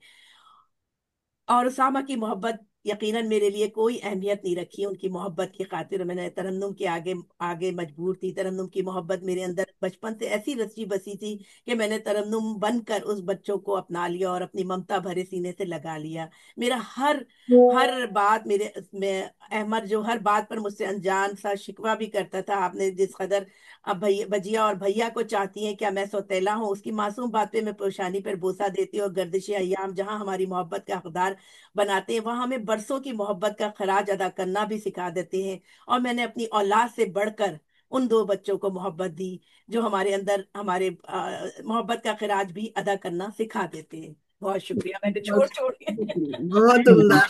Speaker 1: اور اسامہ کی محبت یقیناً میرے لیے کوئی اہمیت نہیں رکھی۔ ان کی محبت کی خاطر میں نے ترنم کے آگے آگے مجبور تھی۔ ترنم کی محبت میرے اندر بچپن سے ایسی رچی بسی تھی کہ میں نے ترنم بن کر اس بچوں کو اپنا لیا اور اپنی ممتا بھرے سینے سے لگا لیا۔ میرا ہر بات میں احمد جو ہر بات پر مجھ سے انجان سا شکوہ بھی کرتا تھا، آپ نے جس قدر اب بجیا اور بھیا کو چاہتی ہیں، کیا میں سوتیلا ہوں؟ اس کی معصوم بات پہ میں پریشانی پر بوسہ دیتی ہوں، اور گردش ایام جہاں ہماری محبت کا حقدار بناتے ہیں وہاں ہمیں برسوں کی محبت کا خراج ادا کرنا بھی سکھا دیتے ہیں۔ اور میں نے اپنی اولاد سے بڑھ کر ان دو بچوں کو محبت دی جو ہمارے اندر ہمارے محبت کا خراج بھی ادا کرنا سکھا دیتے ہیں۔ بہت شکریہ، میں نے چھوڑ کے
Speaker 6: بہت عمدہ۔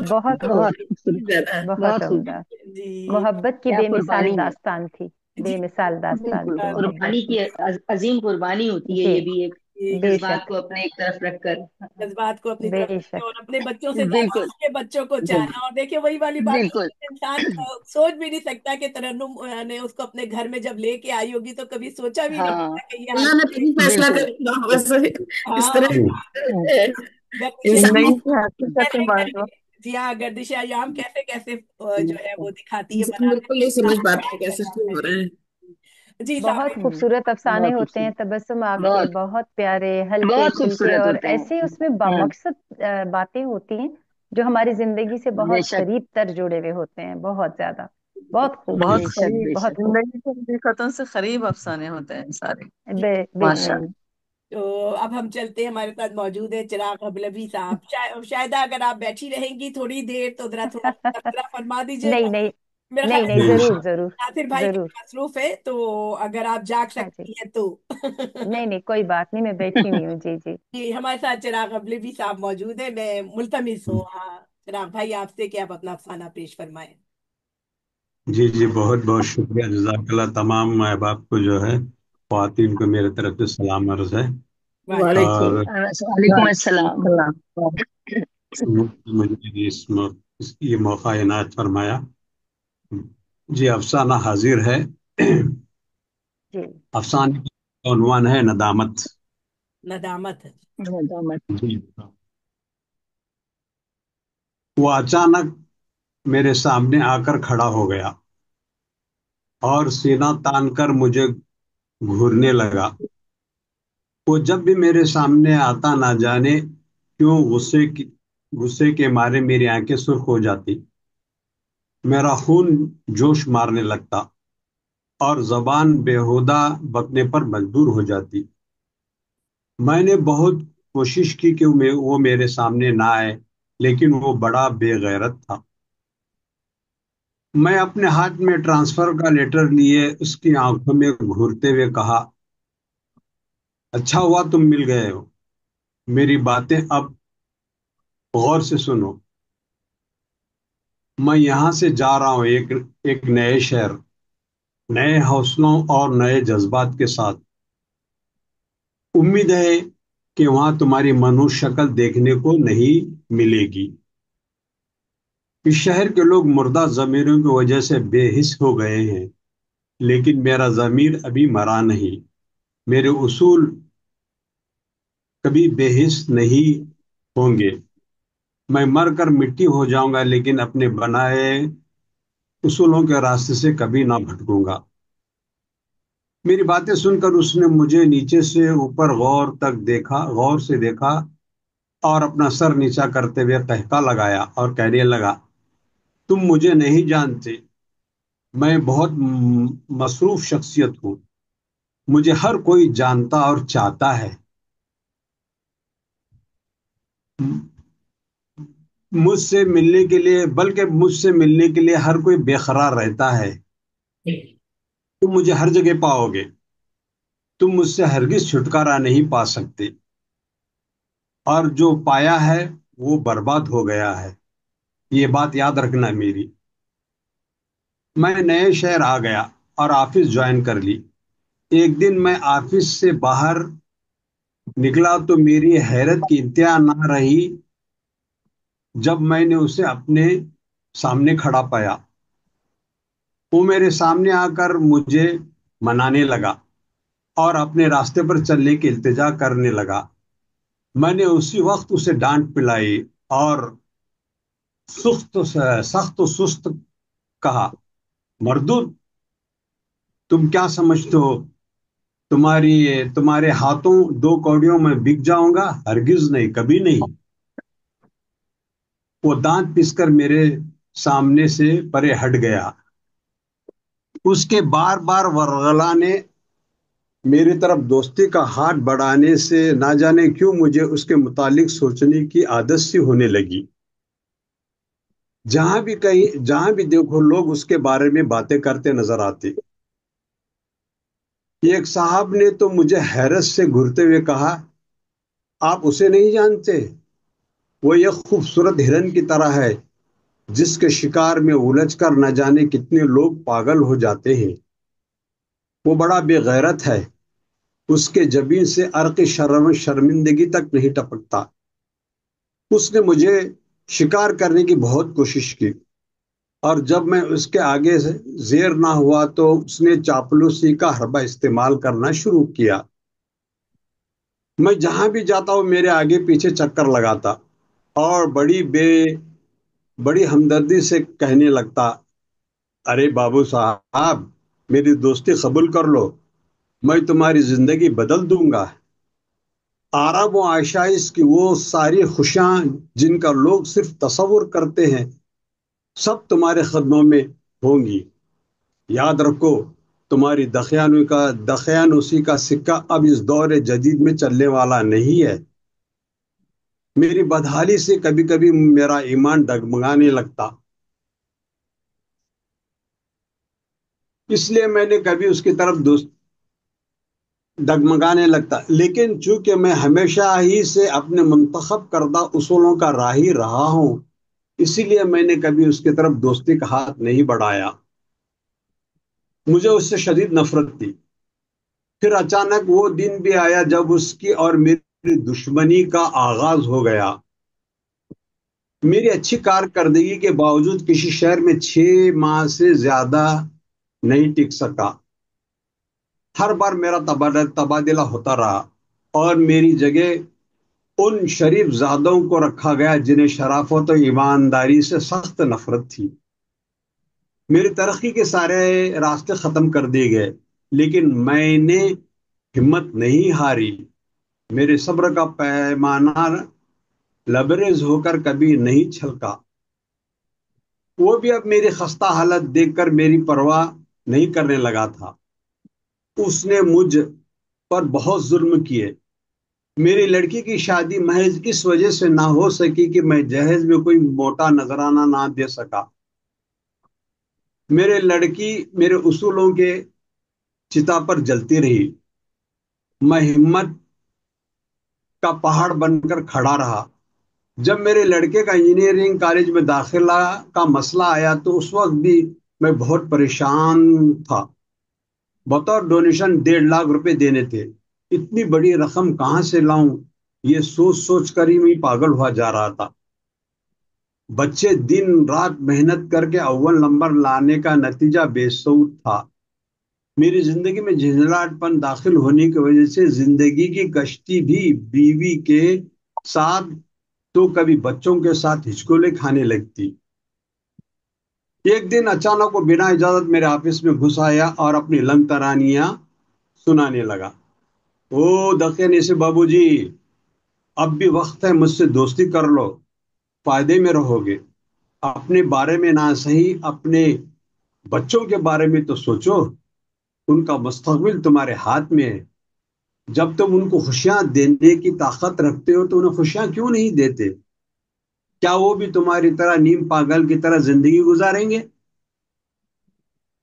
Speaker 5: بہت خوب،
Speaker 3: بہت خوبصورت،
Speaker 5: بہت
Speaker 3: بہت خوب،
Speaker 5: عمدہ۔
Speaker 1: جی
Speaker 5: محبت کی
Speaker 3: کیا
Speaker 5: بے مثال
Speaker 3: قربانی ہے،
Speaker 5: داستان تھی،
Speaker 1: جی
Speaker 5: بے مثال داستان
Speaker 3: بالکل
Speaker 5: تھی محبت
Speaker 3: قربانی
Speaker 5: کی۔
Speaker 3: کی عظیم قربانی ہوتی ہے
Speaker 5: جی،
Speaker 3: یہ بھی، ایک
Speaker 1: جی،
Speaker 5: بے
Speaker 3: جذبات
Speaker 5: شک،
Speaker 3: کو اپنے ایک طرف رکھ کر۔
Speaker 1: جذبات کو اپنی
Speaker 5: بے
Speaker 1: طرف رکھے
Speaker 5: شک۔
Speaker 1: اور اپنے بچوں سے زیادہ
Speaker 3: بالکل
Speaker 1: اس کے بچوں کو چاہنا۔ اور دیکھیں وہی والی بات ہے
Speaker 3: بالکل
Speaker 1: کہ انسان سوچ بھی نہیں سکتا کہ ترنم نے اس کو اپنے گھر میں جب لے کے آئی ہوگی تو کبھی سوچا بھی نہیں
Speaker 3: ہاں
Speaker 1: ہوگا کہ یہ
Speaker 6: اللہ نے
Speaker 1: حالت
Speaker 6: تبھی فیصلہ
Speaker 3: بالکل
Speaker 6: کرنا ہوگا صحیح اس
Speaker 1: ہاں
Speaker 6: طرح
Speaker 4: زندگی
Speaker 6: انسان
Speaker 4: کی حقیقتیں بانٹو۔
Speaker 1: جی ہاں، گردش ایام کیسے کیسے جو ہے وہ دکھاتی ہے،
Speaker 6: انسان
Speaker 1: بناتے
Speaker 6: بالکل نہیں سمجھ پاتا ہے کیسے
Speaker 1: ہیں۔
Speaker 6: کیوں ہو رہے ہیں۔
Speaker 1: جی
Speaker 5: بہت
Speaker 1: صاحب،
Speaker 5: خوبصورت افسانے
Speaker 3: بہت
Speaker 5: ہوتے ہیں
Speaker 3: خوبصورت،
Speaker 5: تبسم آپ کے،
Speaker 3: بہت
Speaker 5: بہت پیارے، ہلکے
Speaker 3: بہت
Speaker 5: پھلکے،
Speaker 3: خوبصورت
Speaker 5: اور
Speaker 3: ہوتے
Speaker 5: ایسے اس میں
Speaker 3: ہیں،
Speaker 5: بامقصد باتیں ہوتی ہیں جو ہماری زندگی سے
Speaker 3: بے
Speaker 5: بہت
Speaker 3: شک
Speaker 5: قریب تر جڑے ہوئے ہوتے ہیں، بہت زیادہ، بہت خوب،
Speaker 4: بہت
Speaker 3: بے شک
Speaker 4: قریب،
Speaker 3: بے
Speaker 5: بہت
Speaker 3: شک
Speaker 5: خوب،
Speaker 4: زندگی کے حقیقتوں سے قریب افسانے ہوتے ہیں سارے،
Speaker 5: بے
Speaker 4: ماشاء
Speaker 5: شک۔
Speaker 4: اللہ۔
Speaker 1: تو اب ہم چلتے ہیں، ہمارے ساتھ موجود ہے چراغ ابلبی صاحب۔ شاید اگر آپ بیٹھی رہیں گی تھوڑی دیر تو ذرا تھوڑا تبصرہ فرما دیجیے
Speaker 5: نہیں
Speaker 1: گا۔
Speaker 5: نہیں،
Speaker 1: میرا
Speaker 5: نہیں
Speaker 1: خیال
Speaker 5: نہیں،
Speaker 1: ہے
Speaker 5: ضرور ضرور،
Speaker 1: ناصر بھائی
Speaker 5: ضرور،
Speaker 1: مصروف ہے، تو اگر آپ جاگ
Speaker 5: ہاں جی،
Speaker 1: سکتی ہیں تو
Speaker 5: نہیں نہیں، کوئی بات نہیں، میں بیٹھی ہوئی ہوں، جی جی۔
Speaker 1: جی ہمارے ساتھ چراغ ابلبی صاحب موجود ہیں، میں ملتمس ہوں ہاں چراغ بھائی آپ سے کہ آپ اپنا افسانہ پیش فرمائیں۔
Speaker 7: جی جی، بہت بہت شکریہ، جزاک اللہ۔ تمام ماں باپ کو جو ہے، خواتین کو میرے طرف سے سلام عرض ہے۔
Speaker 1: وعلیکم
Speaker 6: وعلیکم
Speaker 7: اور
Speaker 3: وعلیکم السلام۔
Speaker 7: مجھے یہ موقع عنایت فرمایا۔ جی افسانہ حاضر ہے۔
Speaker 5: جی
Speaker 7: افسانے کا عنوان ہے ندامت۔
Speaker 1: ندامت۔
Speaker 7: جی، وہ اچانک میرے سامنے آ کر کھڑا ہو گیا اور سینہ تان کر مجھے گھورنے لگا۔ وہ جب بھی میرے سامنے آتا نہ جانے کیوں غصے کے مارے میری آنکھیں سرخ ہو جاتی، میرا خون جوش مارنے لگتا اور زبان بےہودہ بکنے پر مجبور ہو جاتی۔ میں نے بہت کوشش کی کہ وہ میرے سامنے نہ آئے، لیکن وہ بڑا بے غیرت تھا۔ میں اپنے ہاتھ میں ٹرانسفر کا لیٹر لیے اس کی آنکھوں میں گھورتے ہوئے کہا، اچھا ہوا تم مل گئے ہو، میری باتیں اب غور سے سنو۔ میں یہاں سے جا رہا ہوں ایک نئے شہر، نئے حوصلوں اور نئے جذبات کے ساتھ۔ امید ہے کہ وہاں تمہاری منحوس شکل دیکھنے کو نہیں ملے گی۔ اس شہر کے لوگ مردہ ضمیروں کی وجہ سے بے حس ہو گئے ہیں، لیکن میرا ضمیر ابھی مرا نہیں۔ میرے اصول کبھی بے حس نہیں ہوں گے۔ میں مر کر مٹی ہو جاؤں گا، لیکن اپنے بنائے اصولوں کے راستے سے کبھی نہ بھٹکوں گا۔ میری باتیں سن کر اس نے مجھے نیچے سے اوپر غور سے دیکھا اور اپنا سر نیچا کرتے ہوئے قہقہ لگایا اور کہنے لگا، تم مجھے نہیں جانتے، میں بہت مصروف شخصیت ہوں، مجھے ہر کوئی جانتا اور چاہتا ہے، مجھ سے ملنے کے لیے ہر کوئی بے قرار رہتا ہے۔ تم مجھے ہر جگہ پاؤ گے، تم مجھ سے ہرگز چھٹکارا نہیں پا سکتے، اور جو پایا ہے وہ برباد ہو گیا ہے، یہ بات یاد رکھنا میری۔ میں نئے شہر آ گیا اور آفس جوائن کر لی۔ ایک دن میں آفس سے باہر نکلا تو میری حیرت کی انتہا نہ رہی جب میں نے اسے اپنے سامنے کھڑا پایا۔ وہ میرے سامنے آ کر مجھے منانے لگا اور اپنے راستے پر چلنے کی التجا کرنے لگا۔ میں نے اسی وقت اسے ڈانٹ پلائی اور سخت و سست کہا، مردود، تم کیا سمجھتے ہو تمہارے ہاتھوں 2 کوڑیوں میں بک جاؤں گا؟ ہرگز نہیں، کبھی نہیں۔ وہ دانت پس کر میرے سامنے سے پرے ہٹ گیا۔ اس کے بار بار ورغلانے میری طرف دوستی کا ہاتھ بڑھانے سے نہ جانے کیوں مجھے اس کے متعلق سوچنے کی عادت سی ہونے لگی۔ جہاں بھی دیکھو لوگ اس کے بارے میں باتیں کرتے نظر آتے۔ ایک صاحب نے تو مجھے حیرت سے گھورتے ہوئے کہا، آپ اسے نہیں جانتے؟ وہ ایک خوبصورت ہرن کی طرح ہے جس کے شکار میں الجھ کر نہ جانے کتنے لوگ پاگل ہو جاتے ہیں۔ وہ بڑا بے غیرت ہے، اس کے جبین سے عرق شرمندگی تک نہیں ٹپکتا۔ اس نے مجھے شکار کرنے کی بہت کوشش کی، اور جب میں اس کے آگے زیر نہ ہوا تو اس نے چاپلوسی کا حربہ استعمال کرنا شروع کیا۔ میں جہاں بھی جاتا ہوں میرے آگے پیچھے چکر لگاتا اور بڑی ہمدردی سے کہنے لگتا، ارے بابو صاحب، میری دوستی قبول کر لو، میں تمہاری زندگی بدل دوں گا۔ آرام و آشائش کی وہ ساری خوشیاں جن کا لوگ صرف تصور کرتے ہیں، سب تمہارے قدموں میں ہوں گی۔ یاد رکھو، تمہاری دقیانوسی کا سکہ اب اس دور جدید میں چلنے والا نہیں ہے۔ میری بدحالی سے کبھی کبھی میرا ایمان ڈگمگانے لگتا، اس لیے میں نے کبھی اس کی طرف ڈگمگانے لگتا، لیکن چونکہ میں ہمیشہ ہی سے اپنے منتخب کردہ اصولوں کا راہی رہا ہوں، اسی لیے میں نے کبھی اس کی طرف دوستی کا ہاتھ نہیں بڑھایا۔ مجھے اس سے شدید نفرت تھی۔ پھر اچانک وہ دن بھی آیا جب اس کی اور میری دشمنی کا آغاز ہو گیا۔ میری اچھی کارکردگی کے باوجود کسی شہر میں 6 ماہ سے زیادہ نہیں ٹک سکا۔ ہر بار میرا تبادلہ ہوتا رہا اور میری جگہ ان شریف زادوں کو رکھا گیا جنہیں شرافت و ایمانداری سے سخت نفرت تھی۔ میری ترقی کے سارے راستے ختم کر دیے گئے، لیکن میں نے ہمت نہیں ہاری۔ میرے صبر کا پیمانہ لبریز ہو کر کبھی نہیں چھلکا۔ وہ بھی اب میری خستہ حالت دیکھ کر میری پرواہ نہیں کرنے لگا تھا۔ اس نے مجھ پر بہت ظلم کیے، میری لڑکی کی شادی محض اس وجہ سے نہ ہو سکی کہ میں جہیز میں کوئی موٹا نذرانہ نہ دے سکا۔ میرے لڑکی میرے اصولوں کے چتا پر جلتی رہی۔ میں ہمت کا پہاڑ بن کر کھڑا رہا۔ جب میرے لڑکے کا انجینئرنگ کالج میں داخلہ کا مسئلہ آیا تو اس وقت بھی میں بہت پریشان تھا۔ بطور ڈونیشن 1.5 لاکھ روپے دینے تھے۔ اتنی بڑی رقم کہاں سے لاؤں، یہ سوچ سوچ کر ہی میں پاگل ہوا جا رہا تھا۔ بچے دن رات محنت کر کے اول نمبر لانے کا نتیجہ بے سود تھا۔ میری زندگی میں جھنجھلاہٹ پن داخل ہونے کی وجہ سے زندگی کی کشتی بھی بیوی کے ساتھ تو کبھی بچوں کے ساتھ ہچکولے کھانے لگتی۔ ایک دن اچانک وہ بنا اجازت میرے آفس میں گھس آیا اور اپنی لنگ ترانیاں سنانے لگا۔ او دقیانی سے بابو جی، اب بھی وقت ہے، مجھ سے دوستی کر لو، فائدے میں رہو گے۔ اپنے بارے میں نہ صحیح، اپنے بچوں کے بارے میں تو سوچو، ان کا مستقبل تمہارے ہاتھ میں ہے۔ جب تم ان کو خوشیاں دینے کی طاقت رکھتے ہو تو انہیں خوشیاں کیوں نہیں دیتے؟ کیا وہ بھی تمہاری طرح نیم پاگل کی طرح زندگی گزاریں گے؟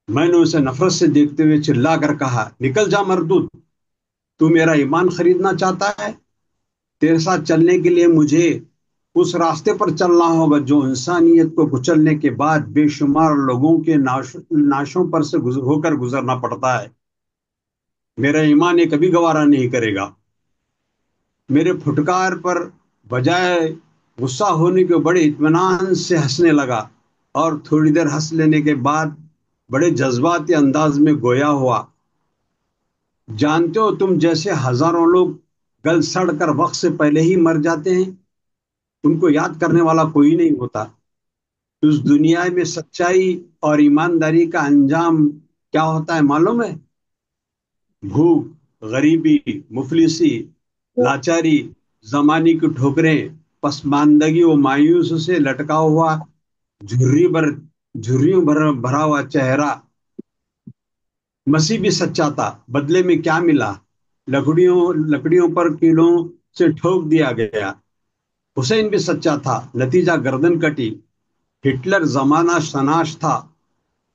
Speaker 7: میں نے اسے نفرت سے دیکھتے ہوئے چلا کر کہا، نکل جا مردود، تو میرا ایمان خریدنا چاہتا ہے؟ تیرے ساتھ چلنے کے لیے مجھے اس راستے پر چلنا ہوگا جو انسانیت کو کچلنے کے بعد بے شمار لوگوں کے ناشوں پر سے ہو کر گزرنا پڑتا ہے۔ میرا ایمان یہ کبھی گوارا نہیں کرے گا۔ میرے پھٹکار پر بجائے غصہ ہونے کے بڑے اطمینان سے ہنسنے لگا، اور تھوڑی دیر ہنس لینے کے بعد بڑے جذباتی انداز میں گویا ہوا، جانتے ہو تم جیسے ہزاروں لوگ گل سڑ کر وقت سے پہلے ہی مر جاتے ہیں، ان کو یاد کرنے والا کوئی نہیں ہوتا۔ اس دنیا میں سچائی اور ایمانداری کا انجام کیا ہوتا ہے معلوم ہے؟ بھوک، غریبی، مفلسی، لاچاری، زمانے کی ٹھوکریں، پسماندگی و مایوس سے لٹکا ہوا جھریوں بھرا ہوا چہرہ۔ مسیح بھی سچا تھا، بدلے میں کیا ملا؟ لکڑیوں پر کیلوں سے ٹھوک دیا گیا۔ حسین بھی سچا تھا، نتیجہ گردن کٹی۔ ہٹلر زمانہ شناس تھا،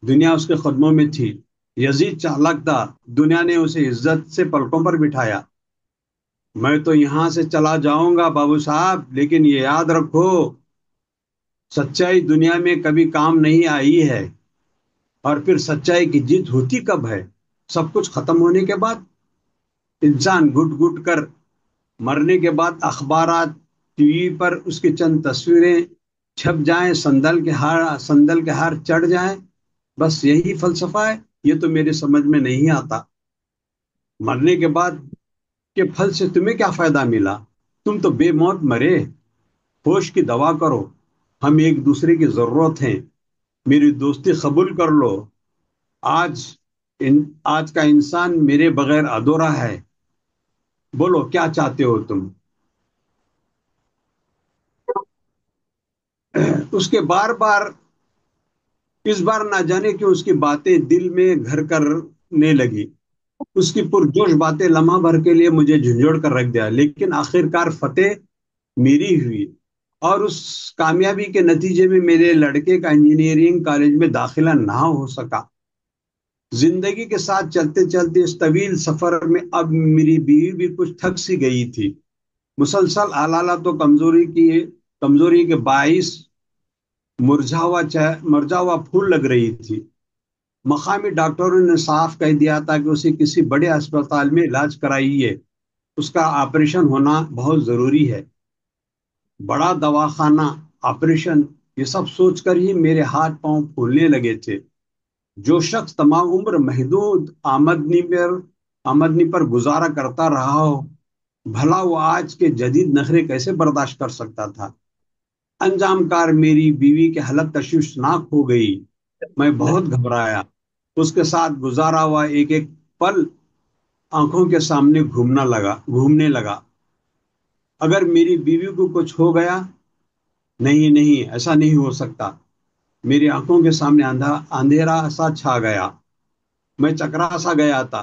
Speaker 7: دنیا اس کے قدموں میں تھی۔ یزید چالاک تھا، دنیا نے اسے عزت سے پلکوں پر بٹھایا۔ میں تو یہاں سے چلا جاؤں گا بابو صاحب، لیکن یہ یاد رکھو، سچائی دنیا میں کبھی کام نہیں آئی ہے۔ اور پھر سچائی کی جیت ہوتی کب ہے؟ سب کچھ ختم ہونے کے بعد۔ انسان گھٹ گھٹ کر مرنے کے بعد اخبارات، ٹی وی پر اس کی چند تصویریں چھپ جائیں، سندل کے ہار چڑھ جائیں، بس یہی فلسفہ ہے۔ یہ تو میرے سمجھ میں نہیں آتا۔ مرنے کے بعد کے پھل سے تمہیں کیا فائدہ ملا؟ تم تو بے موت مرے۔ ہوش کی دوا کرو، ہم ایک دوسرے کی ضرورت ہیں، میری دوستی قبول کر لو۔ آج کا انسان میرے بغیر ادھورا ہے۔ بولو کیا چاہتے ہو تم؟ اس کے اس بار نہ جانے کیوں اس کی باتیں دل میں گھر کرنے لگی۔ اس کی پرجوش باتیں لمحہ بھر کے لیے مجھے جھنجھوڑ کر رکھ دیا، لیکن آخرکار فتح میری ہوئی، اور اس کامیابی کے نتیجے میں میرے لڑکے کا انجینئرنگ کالج میں داخلہ نہ ہو سکا۔ زندگی کے ساتھ چلتے چلتے اس طویل سفر میں اب میری بیوی بھی کچھ تھک سی گئی تھی۔ مسلسل آلالت و کمزوری کے باعث مرجھا ہوا پھول لگ رہی تھی۔ مقامی ڈاکٹروں نے صاف کہہ دیا تھا کہ اسے کسی بڑے اسپتال میں علاج کرائیے، اس کا آپریشن ہونا بہت ضروری ہے۔ بڑا دواخانہ، آپریشن، یہ سب سوچ کر ہی میرے ہاتھ پاؤں پھولنے لگے تھے۔ جو شخص تمام عمر محدود آمدنی پر گزارا کرتا رہا ہو، بھلا وہ آج کے جدید نخرے کیسے برداشت کر سکتا تھا؟ انجام کار میری بیوی کی حالت تشویشناک ہو گئی۔ میں بہت گھبرایا۔ اس کے ساتھ گزارا ہوا ایک ایک پل آنکھوں کے سامنے گھومنے لگا۔ اگر میری بیوی کو کچھ ہو گیا؟ نہیں، ایسا نہیں ہو سکتا۔ میری آنکھوں کے سامنے اندھیرا سا چھا گیا، میں چکرا سا گیا تھا۔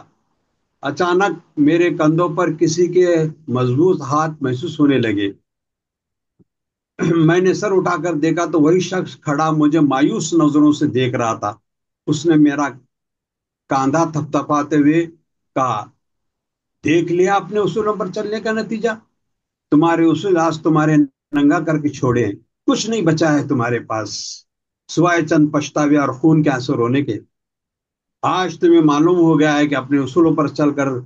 Speaker 7: अचानक मेरे कंधों पर किसी के मजबूत हाथ महसूस होने लगे। मैंने सर उठाकर देखा तो वही शख्स खड़ा मुझे मायूस नजरों से देख रहा था। उसने मेरा कांधा थपथपाते हुए कहा, देख लिया अपने उसूलों पर चलने का नतीजा। तुम्हारे उसूल आज तुम्हारे नंगा करके छोड़े हैं। कुछ नहीं बचा है तुम्हारे पास सिवाय चंद पछतावे और खून के आंसू रोने के। आज तुम्हें मालूम हो गया है कि अपने उसूलों पर चलकर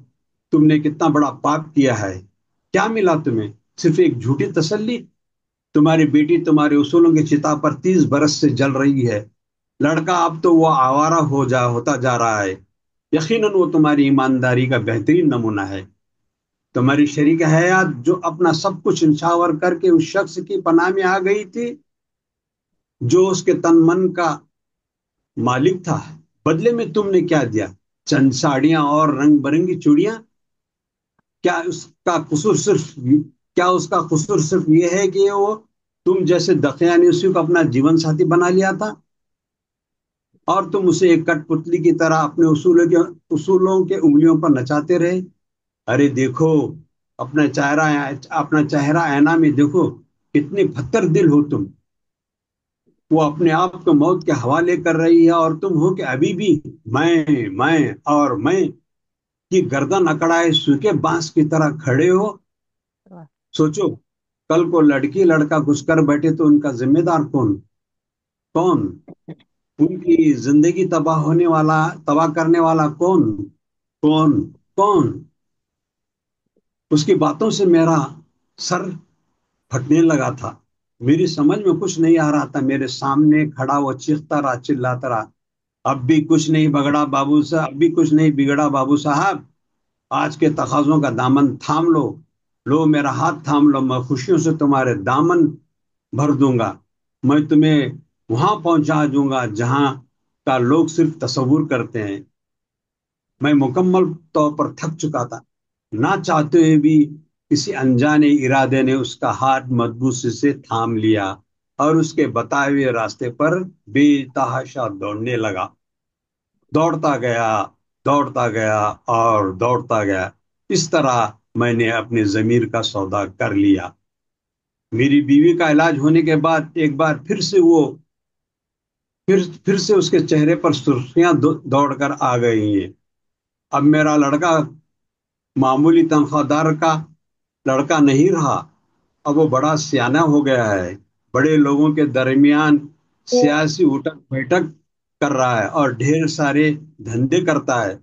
Speaker 7: तुमने कितना बड़ा पाप किया है। क्या मिला तुम्हें? सिर्फ एक झूठी तसल्ली। तुम्हारी बेटी तुम्हारे उसूलों की चिता पर 30 बरस से जल रही है। लड़का अब तो वो आवारा होता जा रहा है। यकीनन वो तुम्हारी ईमानदारी का बेहतरीन नमूना है। तुम्हारी शरीक हयात जो अपना सब कुछ निछावर करके उस शख्स की पनाह में आ गई थी जो उसके तन मन का मालिक था, बदले में तुमने क्या दिया? चंद साड़ियां और रंग बिरंगी चूड़ियां। क्या उसका कसूर सिर्फ क्या उसका कसूर सिर्फ ये है कि वो तुम जैसे दकियानूसी को अपना जीवन साथी बना लिया था और तुम उसे एक कठपुतली की तरह अपने उसूलों के उंगलियों पर नचाते रहे? अरे देखो, अपना चेहरा आईना में देखो। कितने पत्थर दिल हो तुम। वो अपने आप को मौत के हवाले कर रही है और तुम हो कि अभी भी मैं की गर्दन अकड़ाए सूखे बांस की तरह खड़े हो। सोचो, कल को लड़की लड़का घुस कर बैठे तो उनका जिम्मेदार कौन? कौन? उनकी जिंदगी तबाह करने वाला कौन? कौन? कौन? उसकी बातों से मेरा सर फटने लगा था। मेरी समझ में कुछ नहीं आ रहा था। मेरे सामने खड़ा वो चीखता रहा, चिल्लाता रहा, अब भी कुछ नहीं बिगड़ा बाबू साहब, अब भी कुछ नहीं बिगड़ा बाबू साहब। आज के तकाजों का दामन थाम लो। लो मेरा हाथ थाम लो, मैं खुशियों से तुम्हारे दामन भर दूंगा। मैं तुम्हें वहां पहुंचा दूंगा जहां का लोग सिर्फ तस्वुर करते हैं। मैं मुकम्मल तौर पर थक चुका था। ना चाहते हुए भी किसी अनजाने इरादे ने उसका हाथ मजबूती से थाम लिया और उसके बताए हुए रास्ते पर बेतहाशा दौड़ने लगा। दौड़ता गया, दौड़ता गया और दौड़ता गया। इस तरह मैंने अपनी जमीर का सौदा कर लिया। मेरी बीवी का इलाज होने के बाद एक बार फिर से उसके चेहरे पर सुर्खियां दौड़ कर आ गई हैं। अब मेरा लड़का मामूली तनख्वाहदार का लड़का नहीं रहा। अब वो बड़ा सियाना हो गया है। बड़े लोगों के दरमियान सियासी उठक बैठक कर रहा है और ढेर सारे धंधे करता है।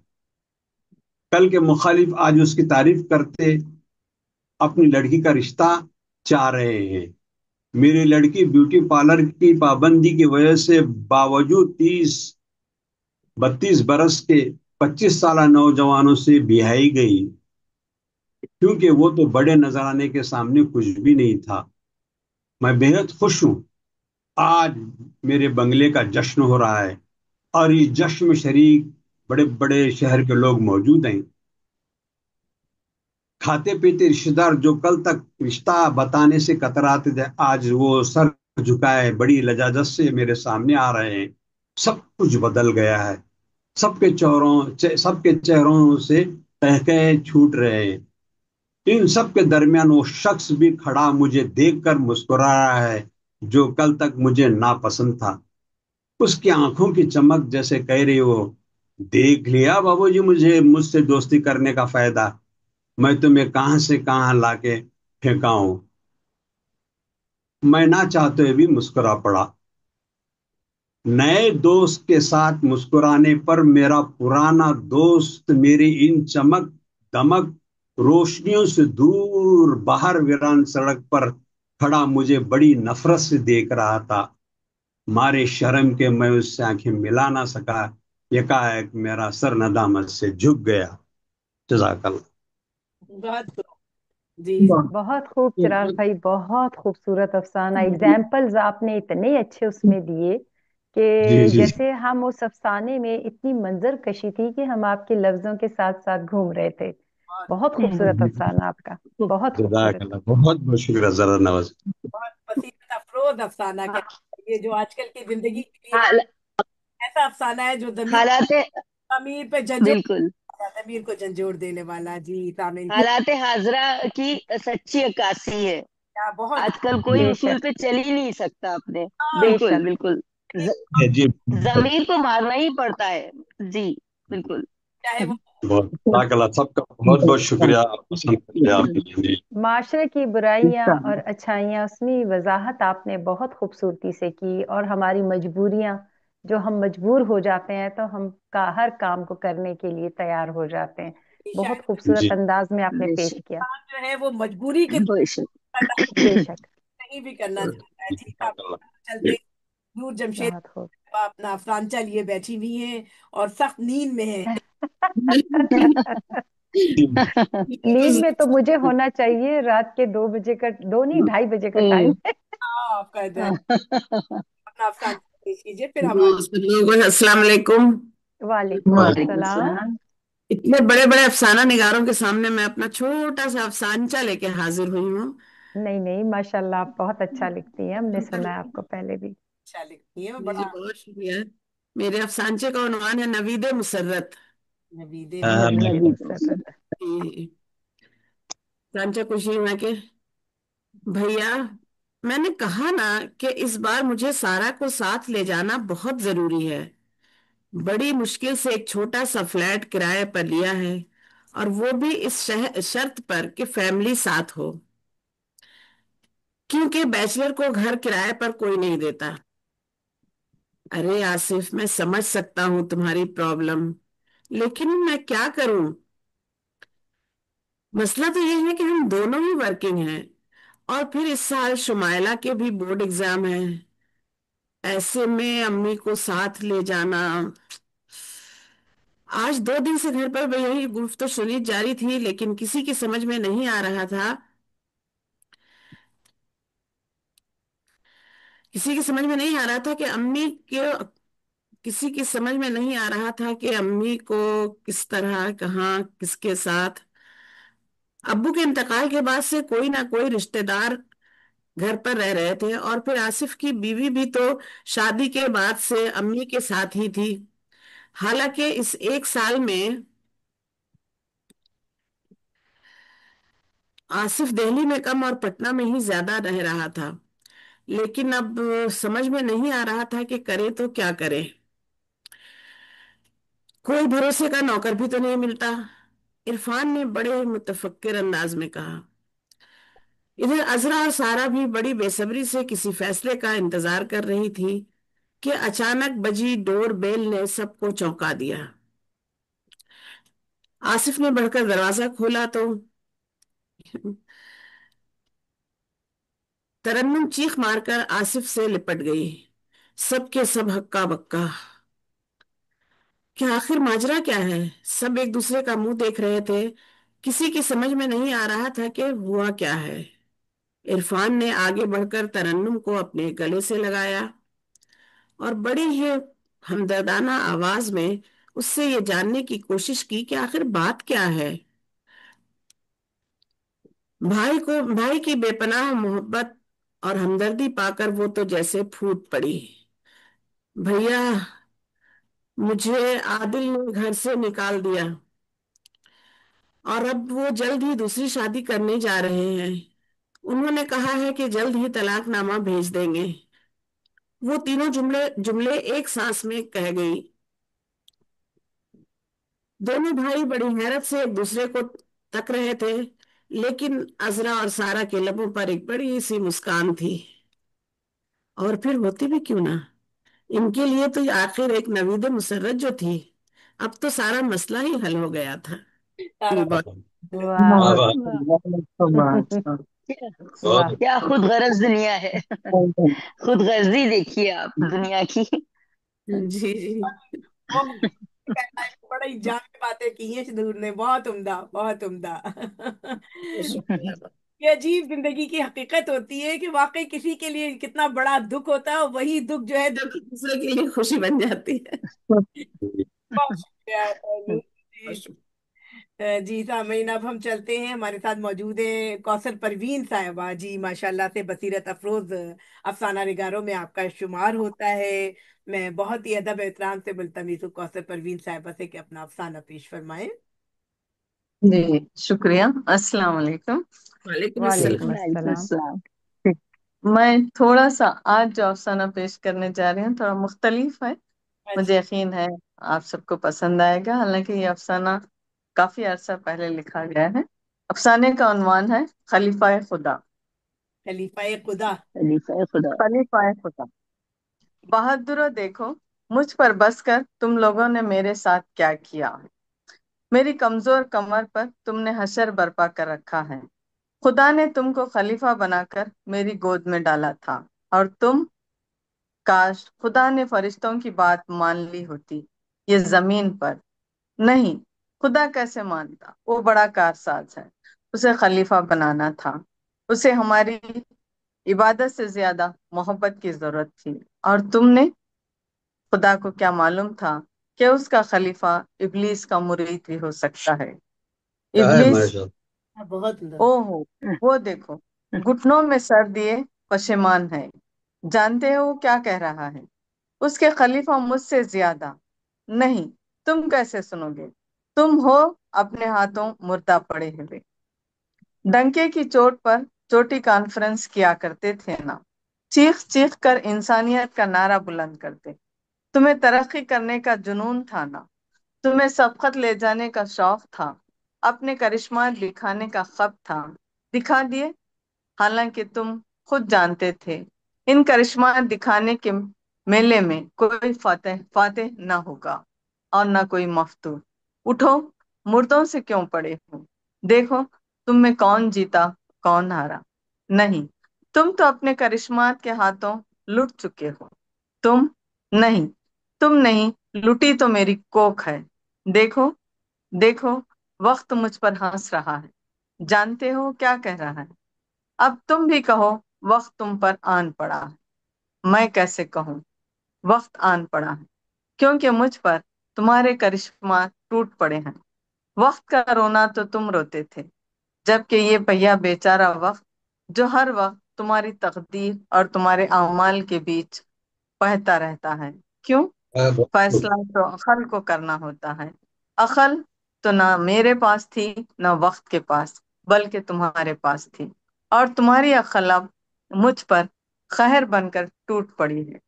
Speaker 7: कल के मुखालिफ आज उसकी तारीफ करते अपनी लड़की का रिश्ता चाह रहे हैं। मेरी लड़की ब्यूटी पार्लर की पाबंदी की वजह से बावजूद 32 बरस के 25 साल नौजवानों से बिहाई गई, क्योंकि वो तो बड़े नजराने के सामने कुछ भी नहीं था। मैं बेहद खुश हूं। आज मेरे बंगले का जश्न हो रहा है और इस जश्न में शरीक बड़े बड़े शहर के लोग मौजूद हैं। खाते पीते रिश्तेदार जो कल तक रिश्ता बताने से कतराते थे, आज वो सर झुकाए बड़ी लजाजत से मेरे सामने आ रहे हैं। सब कुछ बदल गया है। सबके चेहरों से तहके छूट रहे हैं। इन सब के दरमियान वो शख्स भी खड़ा मुझे देखकर मुस्कुरा रहा है जो कल तक मुझे नापसंद था। उसकी आंखों की चमक जैसे कह रही हो, देख लिया बाबूजी मुझसे दोस्ती करने का फायदा। मैं तुम्हें कहां से कहां लाके फेंका हूं। मैं ना चाहते हुए भी मुस्कुरा पड़ा। नए दोस्त के साथ मुस्कुराने पर मेरा पुराना दोस्त मेरी इन चमक दमक रोशनियों से दूर बाहर वीरान सड़क पर खड़ा मुझे बड़ी नफरत से देख रहा था। मारे शर्म के मैं उससे आंखें मिला ना सका। एकाएक मेरा सर नदामत से झुक गया। जज़ाकल्लाह।
Speaker 1: बहुत खूब। जी।
Speaker 5: बहुत खूब चिराग भाई, बहुत खूबसूरत अफसाना। एग्जाम्पल्स आपने इतने अच्छे उसमें दिए
Speaker 7: जी
Speaker 5: कि
Speaker 7: जी
Speaker 5: जैसे हम उस अफसाने में इतनी मंजर कशी थी कि हम आपके लफ्जों के साथ साथ घूम रहे थे। बहुत खूबसूरत अफसाना आपका, बहुत खूबसूरत।
Speaker 7: जज़ाकल्लाह, बहुत बहुत शुक्रिया जरा नवाज।
Speaker 1: बहुत फसीहत अफरोज अफसाना
Speaker 3: हाँ,
Speaker 1: ये जो आजकल की जिंदगी के लिए
Speaker 3: हाल,
Speaker 1: ऐसा अफसाना है जो
Speaker 3: हालात
Speaker 1: अमीर पे जंजों
Speaker 3: बिल्कुल।
Speaker 1: जाता अमीर को झंझोड़ देने वाला। जी सामने
Speaker 3: हालात हाजरा की सच्ची अक्कासी है।
Speaker 1: क्या बहुत।
Speaker 3: आजकल कोई
Speaker 5: बेशक
Speaker 3: उसूल पे चल ही नहीं सकता अपने।
Speaker 1: हाँ,
Speaker 3: बिल्कुल
Speaker 5: बेशक।
Speaker 3: बिल्कुल। ज-
Speaker 7: जी
Speaker 3: जमीर को मारना ही पड़ता है। जी बिल्कुल।
Speaker 1: चाहे वो
Speaker 7: बहुत जज़ाकल्लाह, सबका बहुत बहुत शुक्रिया, आप पसंद करके आपने जी।
Speaker 5: माशरे की बुराइयां और अच्छाइयां, उसमें वजाहत आपने बहुत खूबसूरती से की, और हमारी मजबूरियां, जो हम मजबूर हो जाते हैं तो हम हर काम को करने के लिए तैयार हो जाते हैं। बहुत
Speaker 1: शायद
Speaker 5: खूबसूरत
Speaker 7: जी
Speaker 5: अंदाज में आपने पेश
Speaker 3: बेशक
Speaker 5: किया।
Speaker 1: इंसान जो है वो मजबूरी के
Speaker 3: बेशक।
Speaker 1: करना
Speaker 5: बेशक।
Speaker 1: नहीं भी करना चाहता है। जी आप
Speaker 7: जज़ाकल्लाह
Speaker 1: चलते
Speaker 7: जी।
Speaker 1: हैं। नूर जमशेद
Speaker 5: बहुत खूब।
Speaker 1: अपना अफसानचा लिए बैठी हुई हैं और सख्त नींद में है।
Speaker 6: ये तो
Speaker 5: नींद में तो मुझे होना चाहिए, रात के 2 बजे का, 2 नहीं 2:30 बजे का टाइम है।
Speaker 1: हाँ, आपका इधर अपना अफसानचा पेश कीजिए फिर हम
Speaker 6: सब लोगों को अस्सलाम वालेकुम।
Speaker 5: वालेकुम
Speaker 3: वालेकुम
Speaker 5: अस्सलाम।
Speaker 3: सलाम।
Speaker 6: इतने बड़े बड़े अफसाना निगारों के सामने मैं अपना छोटा सा अफसानचा लेके हाजिर हुई हूँ।
Speaker 5: नहीं नहीं, माशाल्लाह आप बहुत अच्छा लिखती हैं, हमने सुना है आपको पहले भी।
Speaker 1: अच्छा लिखती है। मैं
Speaker 6: जी जी,
Speaker 1: बड़ा
Speaker 6: बहुत शुक्रिया। मेरे अफसानचे का उन्वान है नवीदे मुसर्रत।
Speaker 1: नवीदे
Speaker 5: नवीद
Speaker 3: नबी
Speaker 5: मुसर्रद।
Speaker 6: जी, अफसानचा कुछ यूं है कि भैया, मैंने कहा ना कि इस बार मुझे सारा को साथ ले जाना बहुत जरूरी है। बड़ी मुश्किल से एक छोटा सा फ्लैट किराए पर लिया है, और वो भी इस शर्त पर कि फैमिली साथ हो, क्योंकि बैचलर को घर किराए पर कोई नहीं देता। अरे आसिफ, मैं समझ सकता हूँ तुम्हारी प्रॉब्लम, लेकिन मैं क्या करूं। मसला तो ये है कि हम दोनों ही वर्किंग हैं, और फिर इस साल शुमाइला के भी बोर्ड एग्जाम है। ऐसे में अम्मी को साथ ले जाना। आज 2 दिन से घर पर यही गुफ्तगू सुनी जारी थी, लेकिन किसी की समझ में नहीं आ रहा था, किसी की समझ में नहीं आ रहा था कि अम्मी के किसी की समझ में नहीं आ रहा था कि अम्मी को किस तरह, कहाँ, किसके साथ। अब्बू के इंतकाल के बाद से कोई ना कोई रिश्तेदार घर पर रह रहे थे, और फिर आसिफ की बीवी भी तो शादी के बाद से अम्मी के साथ ही थी। हालांकि इस एक साल में आसिफ दिल्ली में कम और पटना में ही ज्यादा रह रहा था, लेकिन अब समझ में नहीं आ रहा था कि करे तो क्या करे। कोई भरोसे का नौकर भी तो नहीं मिलता, इरफान ने बड़े मुतफक्किर अंदाज में कहा। इधर अजरा और सारा भी बड़ी बेसब्री से किसी फैसले का इंतजार कर रही थी कि अचानक बजी डोर बेल ने सबको चौंका दिया। आसिफ ने बढ़कर दरवाजा खोला तो तरन्नुम चीख मारकर आसिफ से लिपट गई। सबके सब हक्का बक्का। क्या आखिर माजरा क्या है। सब एक दूसरे का मुंह देख रहे थे। किसी की समझ में नहीं आ रहा था कि हुआ क्या है। इरफान ने आगे बढ़कर तरन्नुम को अपने गले से लगाया और बड़ी ही हमदर्दाना आवाज में उससे ये जानने की कोशिश की कि आखिर बात क्या है। भाई की बेपनाह मोहब्बत और हमदर्दी पाकर वो तो जैसे फूट पड़ी। भैया, मुझे आदिल ने घर से निकाल दिया, और अब वो जल्द ही दूसरी शादी करने जा रहे हैं। उन्होंने कहा है कि जल्द ही तलाकनामा भेज देंगे। वो तीनों जुमले जुमले एक सांस में कह गई। दोनों भाई बड़ी हैरत से एक दूसरे को तक रहे थे, लेकिन अजरा और सारा के लबों पर एक बड़ी सी मुस्कान थी। और फिर होती भी क्यों ना, इनके लिए तो आखिर एक नवीद मुसर्रत जो थी। अब तो सारा मसला ही हल हो गया था।
Speaker 1: सारा
Speaker 6: जी, बहुत
Speaker 5: वाह।
Speaker 7: वाह
Speaker 3: क्या
Speaker 5: वाह।
Speaker 7: बहुत
Speaker 3: क्या खुद गरज दुनिया है। खुद गर्जी देखिए आप दुनिया की।
Speaker 6: जी जी,
Speaker 1: वो कहना है, बड़ी जान की बातें की हैं नूर ने। बहुत उम्दा, बहुत उम्दा।
Speaker 6: बहुत शुक्रिया।
Speaker 1: ये अजीब जिंदगी की हकीकत होती है कि वाकई किसी के लिए कितना बड़ा दुख होता है और वही दुख जो है।
Speaker 6: जब दूसरे के लिए खुशी बन जाती है।
Speaker 1: बहुत शुक्रिया नूर
Speaker 6: बहुत
Speaker 1: जी।
Speaker 6: शुक्रिया।
Speaker 1: जी सामीन, अब हम चलते हैं। हमारे साथ मौजूद है कौसर परवीन साहिबा। जी माशाल्लाह से बसीरत अफरोज अफसाना निगारों में आपका शुमार होता है। मैं बहुत ही अदब एहतराम से मुल्तमिस हूँ कौसर परवीन साहिबा से कि अपना अफसाना पेश फरमाएं।
Speaker 4: जी शुक्रिया। अस्सलाम वालेकुम।
Speaker 6: वालेकुम अस्सलाम।
Speaker 5: वालेकुम
Speaker 3: वालेकुम
Speaker 5: अस्सलाम।
Speaker 3: अस्सलाम।
Speaker 4: ठीक। मैं थोड़ा सा आज जो अफसाना पेश करने जा रही हूँ थोड़ा मुख्तलिफ है।
Speaker 1: अच्छा।
Speaker 4: मुझे यकीन है आप सबको पसंद आएगा। हालांकि ये अफसाना काफी अरसा पहले लिखा गया है। अफसाने का उन्वान है खलीफा खुदा।
Speaker 1: खलीफा खुदा।
Speaker 3: खलीफा खुदा।
Speaker 4: खलीफा खुदा। बहादुरों देखो, मुझ पर बस कर तुम लोगों ने मेरे साथ क्या किया है। मेरी कमजोर कमर पर तुमने हशर बर्पा कर रखा है। खुदा ने तुमको खलीफा बनाकर मेरी गोद में डाला था, और तुम, काश खुदा ने फरिश्तों की बात मान ली होती ये जमीन पर। नहीं, खुदा कैसे मानता, वो बड़ा कारसाज है। उसे खलीफा बनाना था। उसे हमारी इबादत से ज्यादा मोहब्बत की जरूरत थी। और तुमने, खुदा को क्या मालूम था कि उसका खलीफा इब्लीस का मुरीद भी हो सकता है।
Speaker 7: क्या है
Speaker 4: इब्लीस,
Speaker 7: महेश?
Speaker 1: बहुत सुंदर।
Speaker 4: ओहो, वो देखो, घुटनों में सर दिए पशेमान है। जानते हो वो क्या कह रहा है? उसके खलीफा मुझसे ज्यादा। नहीं, तुम कैसे सुनोगे? तुम हो अपने हाथों मुर्दा पड़े हुए। डंके की चोट पर चोटी कॉन्फ्रेंस किया करते थे ना, चीख चीख कर इंसानियत का नारा बुलंद करते। तुम्हें तरक्की करने का जुनून था ना, तुम्हें सबकत ले जाने का शौक था, अपने करिश्मा दिखाने का खब था। दिखा दिए, हालांकि तुम खुद जानते थे इन करिश्मा दिखाने के मेले में कोई फातेह फातेह ना होगा और ना कोई मफ्तूह। उठो, मुर्दों से क्यों पड़े हो? देखो, तुम में कौन जीता कौन हारा। नहीं, तुम तो अपने करिश्मात के हाथों लुट चुके हो। तुम नहीं, तुम नहीं, लुटी तो मेरी कोख है। देखो, देखो, वक्त मुझ पर हंस रहा है। जानते हो क्या कह रहा है? अब तुम भी कहो, वक्त तुम पर आन पड़ा है। मैं कैसे कहूँ? वक्त आन पड़ा है क्योंकि मुझ पर तुम्हारे करिश्मा टूट पड़े हैं। वक्त का रोना तो तुम रोते थे, जबकि ये भैया बेचारा वक्त, जो हर वक्त तुम्हारी तकदीर और तुम्हारे अमाल के बीच बहता रहता है। क्यों? फैसला तो अकल को करना होता है। अकल तो ना मेरे पास थी ना वक्त के पास, बल्कि तुम्हारे पास थी। और तुम्हारी अकल अब मुझ पर खैर बनकर टूट पड़ी है।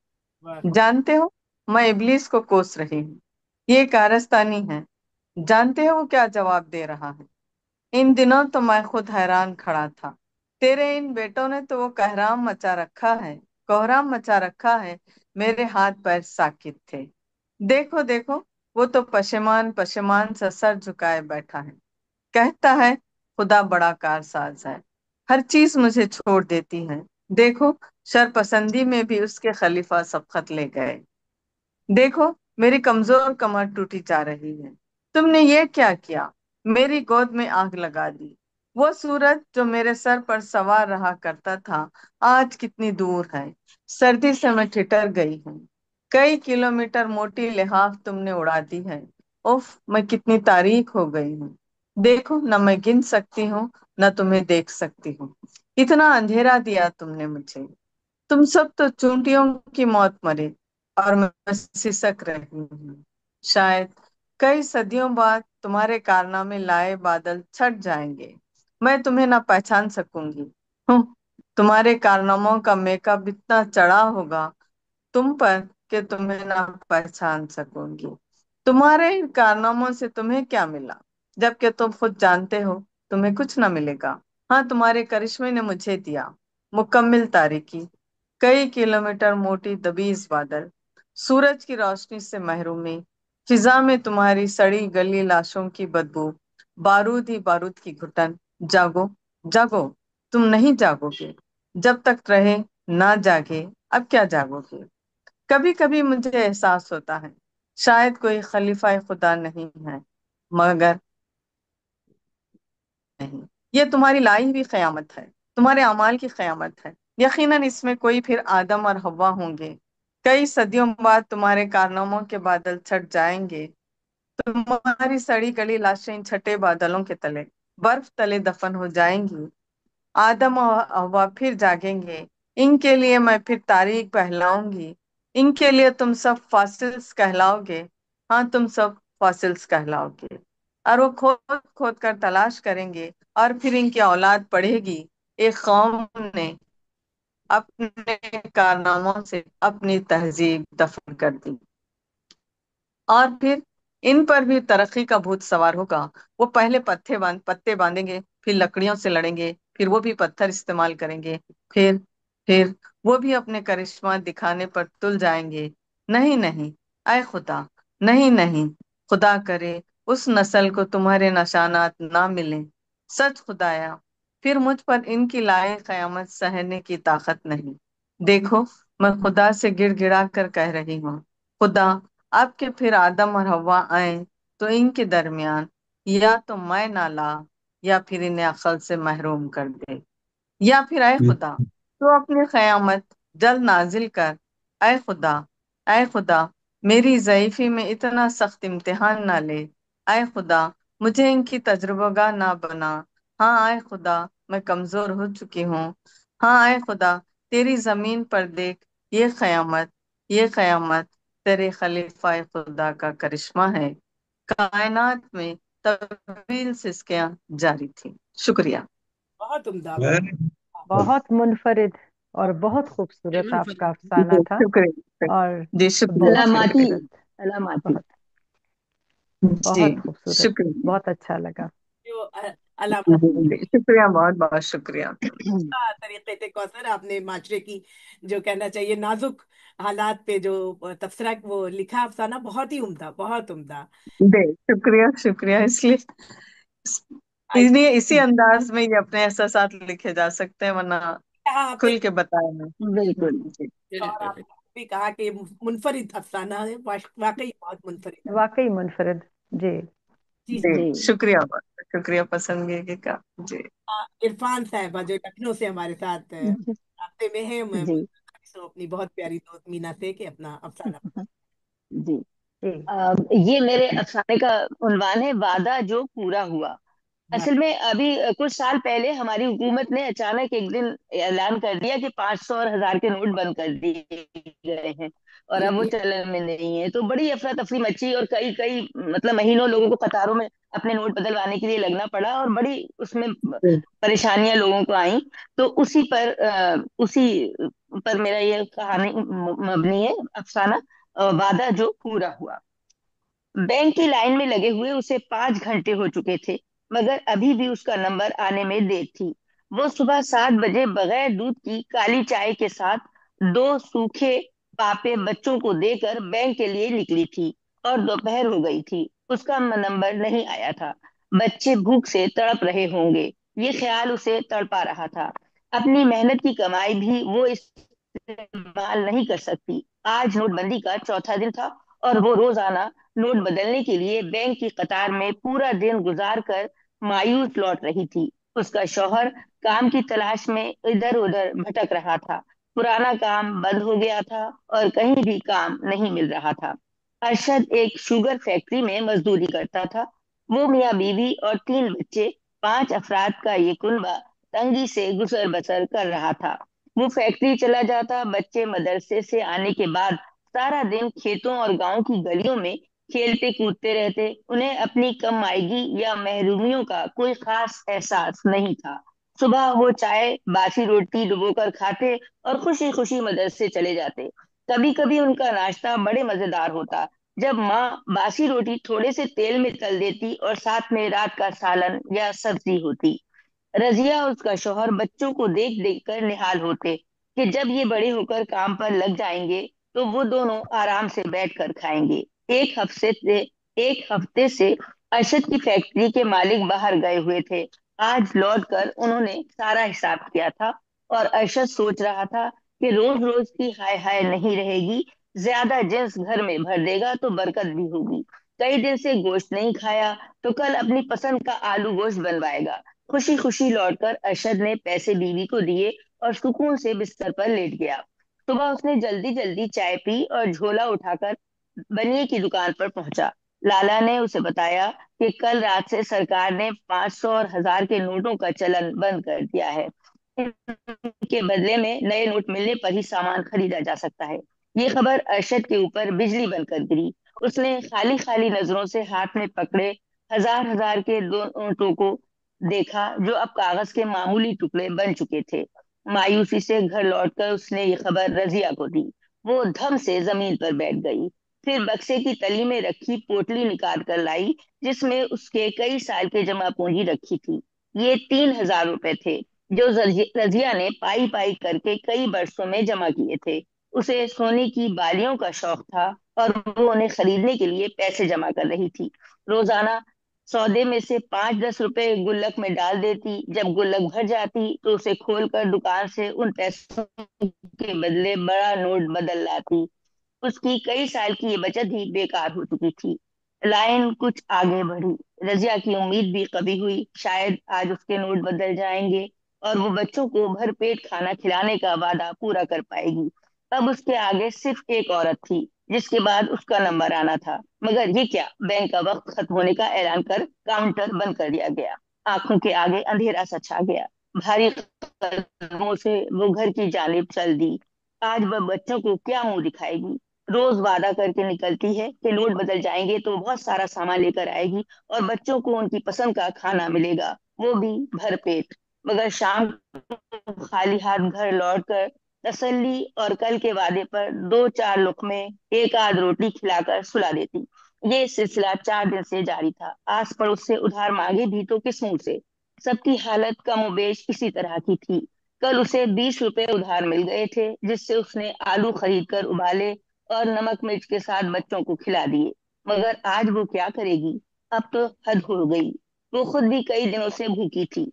Speaker 1: वाह।
Speaker 4: जानते हो, मैं इबलीस को कोस रही हूँ। ये कारस्तानी है। जानते हो वो क्या जवाब दे रहा है? इन दिनों तो मैं खुद हैरान खड़ा था। तेरे इन बेटों ने तो वो कोहराम मचा रखा है। मेरे हाथ पैर साकित थे। देखो देखो, वो तो पशेमान पशेमान सा सर झुकाए बैठा है। कहता है खुदा बड़ा कारसाज है, हर चीज मुझे छोड़ देती है। देखो, शरपसंदी में भी उसके खलीफा सबकत ले गए। देखो, मेरी कमजोर कमर टूटी जा रही है। तुमने ये क्या किया? मेरी गोद में आग लगा दी। वो सूरज जो मेरे सर पर सवार रहा करता था, आज कितनी दूर है। सर्दी से मैं ठिठर गई हूँ। कई किलोमीटर मोटी लिहाफ तुमने उड़ा दी है। उफ, मैं कितनी तारीख हो गई हूँ। देखो, न मैं गिन सकती हूँ, न तुम्हें देख सकती हूँ। इतना अंधेरा दिया तुमने मुझे। तुम सब तो चूंटियों की मौत मरे, और मैं सिसक रही हूँ। शायद कई सदियों बाद तुम्हारे कारनामे लाए बादल छट जाएंगे। मैं तुम्हें ना पहचान सकूंगी। हूँ, तुम्हारे कारनामों का मेकअप इतना चढ़ा होगा तुम पर कि तुम्हें ना पहचान सकूंगी। तुम्हारे इन कारनामों से तुम्हें क्या मिला, जबकि तुम खुद जानते हो तुम्हें कुछ ना मिलेगा। हाँ, तुम्हारे करिश्मे ने मुझे दिया मुकम्मिल तारीकी, कई किलोमीटर मोटी दबीज बादल, सूरज की रोशनी से महरूमी, फिजा में तुम्हारी सड़ी गली लाशों की बदबू, बारूद ही बारूद की घुटन। जागो, जागो, तुम नहीं जागोगे जब तक रहे ना जागे। अब क्या जागोगे? कभी कभी मुझे एहसास होता है शायद कोई खलीफा खुदा नहीं है, मगर नहीं, ये तुम्हारी लाई हुई कयामत है, तुम्हारे अमाल की कयामत है। यकीनन इसमें कोई फिर आदम और हव्वा होंगे। कई सदियों बाद तुम्हारे कारनामों के बादल छट जाएंगे। तुम्हारी सड़ी गली लाशें इन छठे बादलों के तले, बर्फ तले दफन हो जाएंगी। आदम और हव्वा फिर जागेंगे। इनके लिए मैं फिर तारीख बहलाऊंगी। इनके लिए तुम सब फासिल्स कहलाओगे। हाँ, तुम सब फासिल्स कहलाओगे। اور وہ کھود کھود کر تلاش کریں گے اور پھر ان کی اولاد پڑھے گی ایک قوم نے اپنے کارناموں سے اپنی تہذیب دفن کر دی، اور پھر ان پر بھی ترقی کا بھوت سوار ہوگا۔ وہ پہلے پتے باندھیں گے، پھر لکڑیوں سے لڑیں گے، پھر وہ بھی پتھر استعمال کریں گے، پھر وہ بھی اپنے کرشمہ دکھانے پر تل جائیں گے۔ نہیں نہیں، اے خدا، نہیں نہیں، خدا کرے اس نسل کو تمہارے نشانات نہ ملیں۔ سچ خدایا، پھر مجھ پر ان کی لائق قیامت سہنے کی طاقت نہیں۔ دیکھو، میں خدا سے گڑ گڑا کر کہہ رہی ہوں، خدا، اب کہ پھر آدم اور حوا آئیں تو ان کے درمیان یا تو میں نہ لا یا پھر انہیں عقل سے محروم کر دے، یا پھر اے خدا تو اپنی قیامت جلد نازل کر۔ اے خدا، اے خدا، میری ضعیفی میں اتنا سخت امتحان نہ لے۔ اے خدا، مجھے ان کی تجربہ گاہ نہ بنا۔ ہاں اے خدا، میں کمزور ہو چکی ہوں۔ ہاں اے خدا، تیری زمین پر دیکھ، یہ قیامت تیرے خلیفہ خدا کا کرشمہ ہے۔ کائنات میں طویل سسکیاں جاری تھی۔ شکریہ۔
Speaker 1: بہت عمدہ،
Speaker 5: بہت منفرد اور بہت خوبصورت آپ کا افسانہ تھا،
Speaker 4: شکریہ
Speaker 5: اور
Speaker 4: جی، شکریہ
Speaker 5: بہت
Speaker 3: علاماتی
Speaker 5: خوبصورت،
Speaker 3: علاماتی
Speaker 4: جی،
Speaker 5: بہت خوبصورت،
Speaker 4: شکریہ
Speaker 5: بہت اچھا لگا۔
Speaker 1: جو علامات
Speaker 4: جی، شکریہ، بہت بہت شکریہ۔
Speaker 1: طریقے سے کوثر آپ نے معاشرے کی جو کہنا چاہیے نازک حالات پہ جو تبصرہ وہ لکھا افسانہ بہت ہی عمدہ، بہت عمدہ۔
Speaker 4: شکریہ شکریہ، اسی انداز میں یہ اپنے احساسات لکھے جا سکتے ہیں، ورنہ
Speaker 1: کہا آپ نے
Speaker 4: کھل کے بتایا میں۔
Speaker 3: بالکل
Speaker 4: جی،
Speaker 1: اور آپ نے بھی کہا کہ منفرد افسانہ ہے، واقعی بہت منفرد ہے۔
Speaker 5: واقعی منفرد، جی۔
Speaker 1: جی
Speaker 4: جی، شکریہ، بہت شکریہ پسندیدگی کا۔ جی،
Speaker 1: عرفان صاحبہ جو لکھنؤ سے ہمارے ساتھ رابطے میں ہیں، میں
Speaker 3: جی
Speaker 1: اپنی بہت پیاری دوست مینا سے کہ اپنا افسانہ
Speaker 3: جی
Speaker 5: جی،
Speaker 3: یہ میرے افسانے کا عنوان ہے، وعدہ جو پورا ہوا۔ اصل میں ابھی کچھ سال پہلے ہماری حکومت نے اچانک ایک دن اعلان کر دیا کہ 500 اور 1000 کے نوٹ بند کر دیے گئے ہیں اور اب وہ چلن میں نہیں ہے، تو بڑی افراتفری مچی اور کئی کئی مطلب مہینوں لوگوں کو قطاروں میں اپنے نوٹ بدلوانے کے لیے لگنا پڑا اور بڑی اس میں پریشانیاں لوگوں کو آئیں۔ تو اسی پر میرا یہ کہانی مبنی ہے افسانہ، وعدہ جو پورا ہوا۔ بینک کی لائن میں لگے ہوئے اسے 5 گھنٹے ہو چکے تھے، مگر ابھی بھی اس کا نمبر آنے میں دیر تھی۔ وہ صبح 7 بجے بغیر دودھ کی کالی چائے کے ساتھ 2 سوکھے پاپے بچوں کو دے کر بینک کے لیے نکلی تھی اور دوپہر ہو گئی تھی۔ اس کا نمبر نہیں آیا تھا۔ بچے بھوک سے تڑپ رہے ہوں گے، یہ خیال اسے تڑپا رہا تھا۔ اپنی محنت کی کمائی بھی وہ استعمال نہیں کر سکتی۔ آج نوٹ بندی کا چوتھا دن تھا اور وہ روزانہ نوٹ بدلنے کے لیے بینک کی قطار میں پورا دن گزار کر مایوس لوٹ رہی تھی۔ اس کا شوہر کام کی تلاش میں ادھر ادھر بھٹک رہا تھا۔ پرانا کام بند ہو گیا تھا اور کہیں بھی کام نہیں مل رہا تھا۔ ارشد ایک شوگر فیکٹری میں مزدوری کرتا تھا۔ وہ میاں بیوی اور 3 بچے، 5 افراد کا یہ کنبہ تنگی سے گزر بسر کر رہا تھا۔ وہ فیکٹری چلا جاتا، بچے مدرسے سے آنے کے بعد سارا دن کھیتوں اور گاؤں کی گلیوں میں کھیلتے کودتے رہتے۔ انہیں اپنی کم آئیگی یا محرومیوں کا کوئی خاص احساس نہیں تھا۔ صبح وہ چائے باسی روٹی ڈبو کر کھاتے اور خوشی خوشی مدرسے چلے جاتے۔ کبھی کبھی ان کا ناشتہ بڑے مزیدار ہوتا، جب ماں باسی روٹی تھوڑے سے تیل میں تل دیتی اور ساتھ میں رات کا سالن یا سبزی ہوتی۔ رضیہ اور اس کا شوہر بچوں کو دیکھ دیکھ کر نہال ہوتے کہ جب یہ بڑے ہو کر کام پر لگ جائیں گے تو وہ دونوں آرام سے بیٹھ کر کھائیں گے۔ ایک ہفتے سے ارشد کی فیکٹری کے مالک باہر گئے ہوئے تھے۔ آج لوٹ کر انہوں نے سارا حساب کیا تھا اور ارشد سوچ رہا تھا کہ روز روز کی ہائے ہائے نہیں رہے گی، زیادہ جنس گھر میں بھر دے گا تو برکت بھی ہوگی۔ کئی دن سے گوشت نہیں کھایا تو کل اپنی پسند کا آلو گوشت بنوائے گا۔ خوشی خوشی لوٹ کر ارشد نے پیسے بیوی کو دیے اور سکون سے بستر پر لیٹ گیا۔ صبح اس نے جلدی جلدی چائے پی اور جھولا اٹھا کر بنیے کی دکان پر پہنچا۔ لالا نے اسے بتایا کہ کل رات سے سرکار نے 500 اور 1000 کے نوٹوں کا چلن بند کر دیا ہے۔ ان کے بدلے میں نئے نوٹ ملنے پر ہی سامان خریدا جا سکتا ہے۔ یہ خبر ارشد کے اوپر بجلی بن کر گری۔ اس نے خالی خالی نظروں سے ہاتھ میں پکڑے हजार हजार के दो नोटों को देखा जो अब कागज के मामूली टुकड़े बन चुके थे। मायूसी से घर लौटकर उसने ये खबर रजिया को दी। वो धम से जमीन पर बैठ गई, फिर बक्से की तली में रखी पोटली निकाल कर लाई जिसमें उसके कई साल के जमा पूंजी रखी थी। ये 3,000 रुपए थे जो रजिया ने पाई पाई करके कई वर्षों में जमा किए थे। उसे सोने की बालियों का शौक था और वो उन्हें खरीदने के लिए पैसे जमा कर रही थी। रोजाना सौदे में से 5-10 रुपए गुल्लक में डाल देती। जब गुल्लक भर जाती तो उसे खोलकर दुकान से उन पैसों के बदले बड़ा नोट बदल लाती। उसकी कई साल की ये बचत ही बेकार हो चुकी थी। लाइन कुछ आगे बढ़ी। रजिया की उम्मीद भी कभी हुई, शायद आज उसके नोट बदल जाएंगे और वो बच्चों को भरपेट खाना खिलाने का वादा पूरा कर पाएगी। अब उसके आगे सिर्फ एक औरत थी जिसके बाद उसका नंबर आना था। मगर ये क्या, बैंक का वक्त खत्म होने का ऐलान कर काउंटर बंद कर दिया गया। आंखों के आगे अंधेरा सा छा गया। भारी कदमों से वो घर की जानिब चल दी। आज वह बच्चों को क्या मुंह दिखाएगी। रोज वादा करके निकलती है कि नोट बदल जाएंगे तो बहुत सारा सामान लेकर आएगी और बच्चों को उनकी पसंद का खाना मिलेगा, वो भी भरपेट। मगर शाम को खाली हाथ घर लौटकर तसल्ली और कल के वादे पर 2-4 लुक़मे एक आध रोटी खिलाकर सुला देती। ये सिलसिला 4 दिन से जारी था। आस पड़ोस से उधार मांगे भी तो किस मुंह से। सबकी हालत कमोबेश इसी तरह की थी। कल उसे 20 रुपए उधार मिल गए थे जिससे उसने आलू खरीद कर उबाले और नमक मिर्च के साथ बच्चों को खिला दिए। मगर आज वो क्या करेगी। अब तो हद हो गई। वो खुद भी कई दिनों से भूखी थी,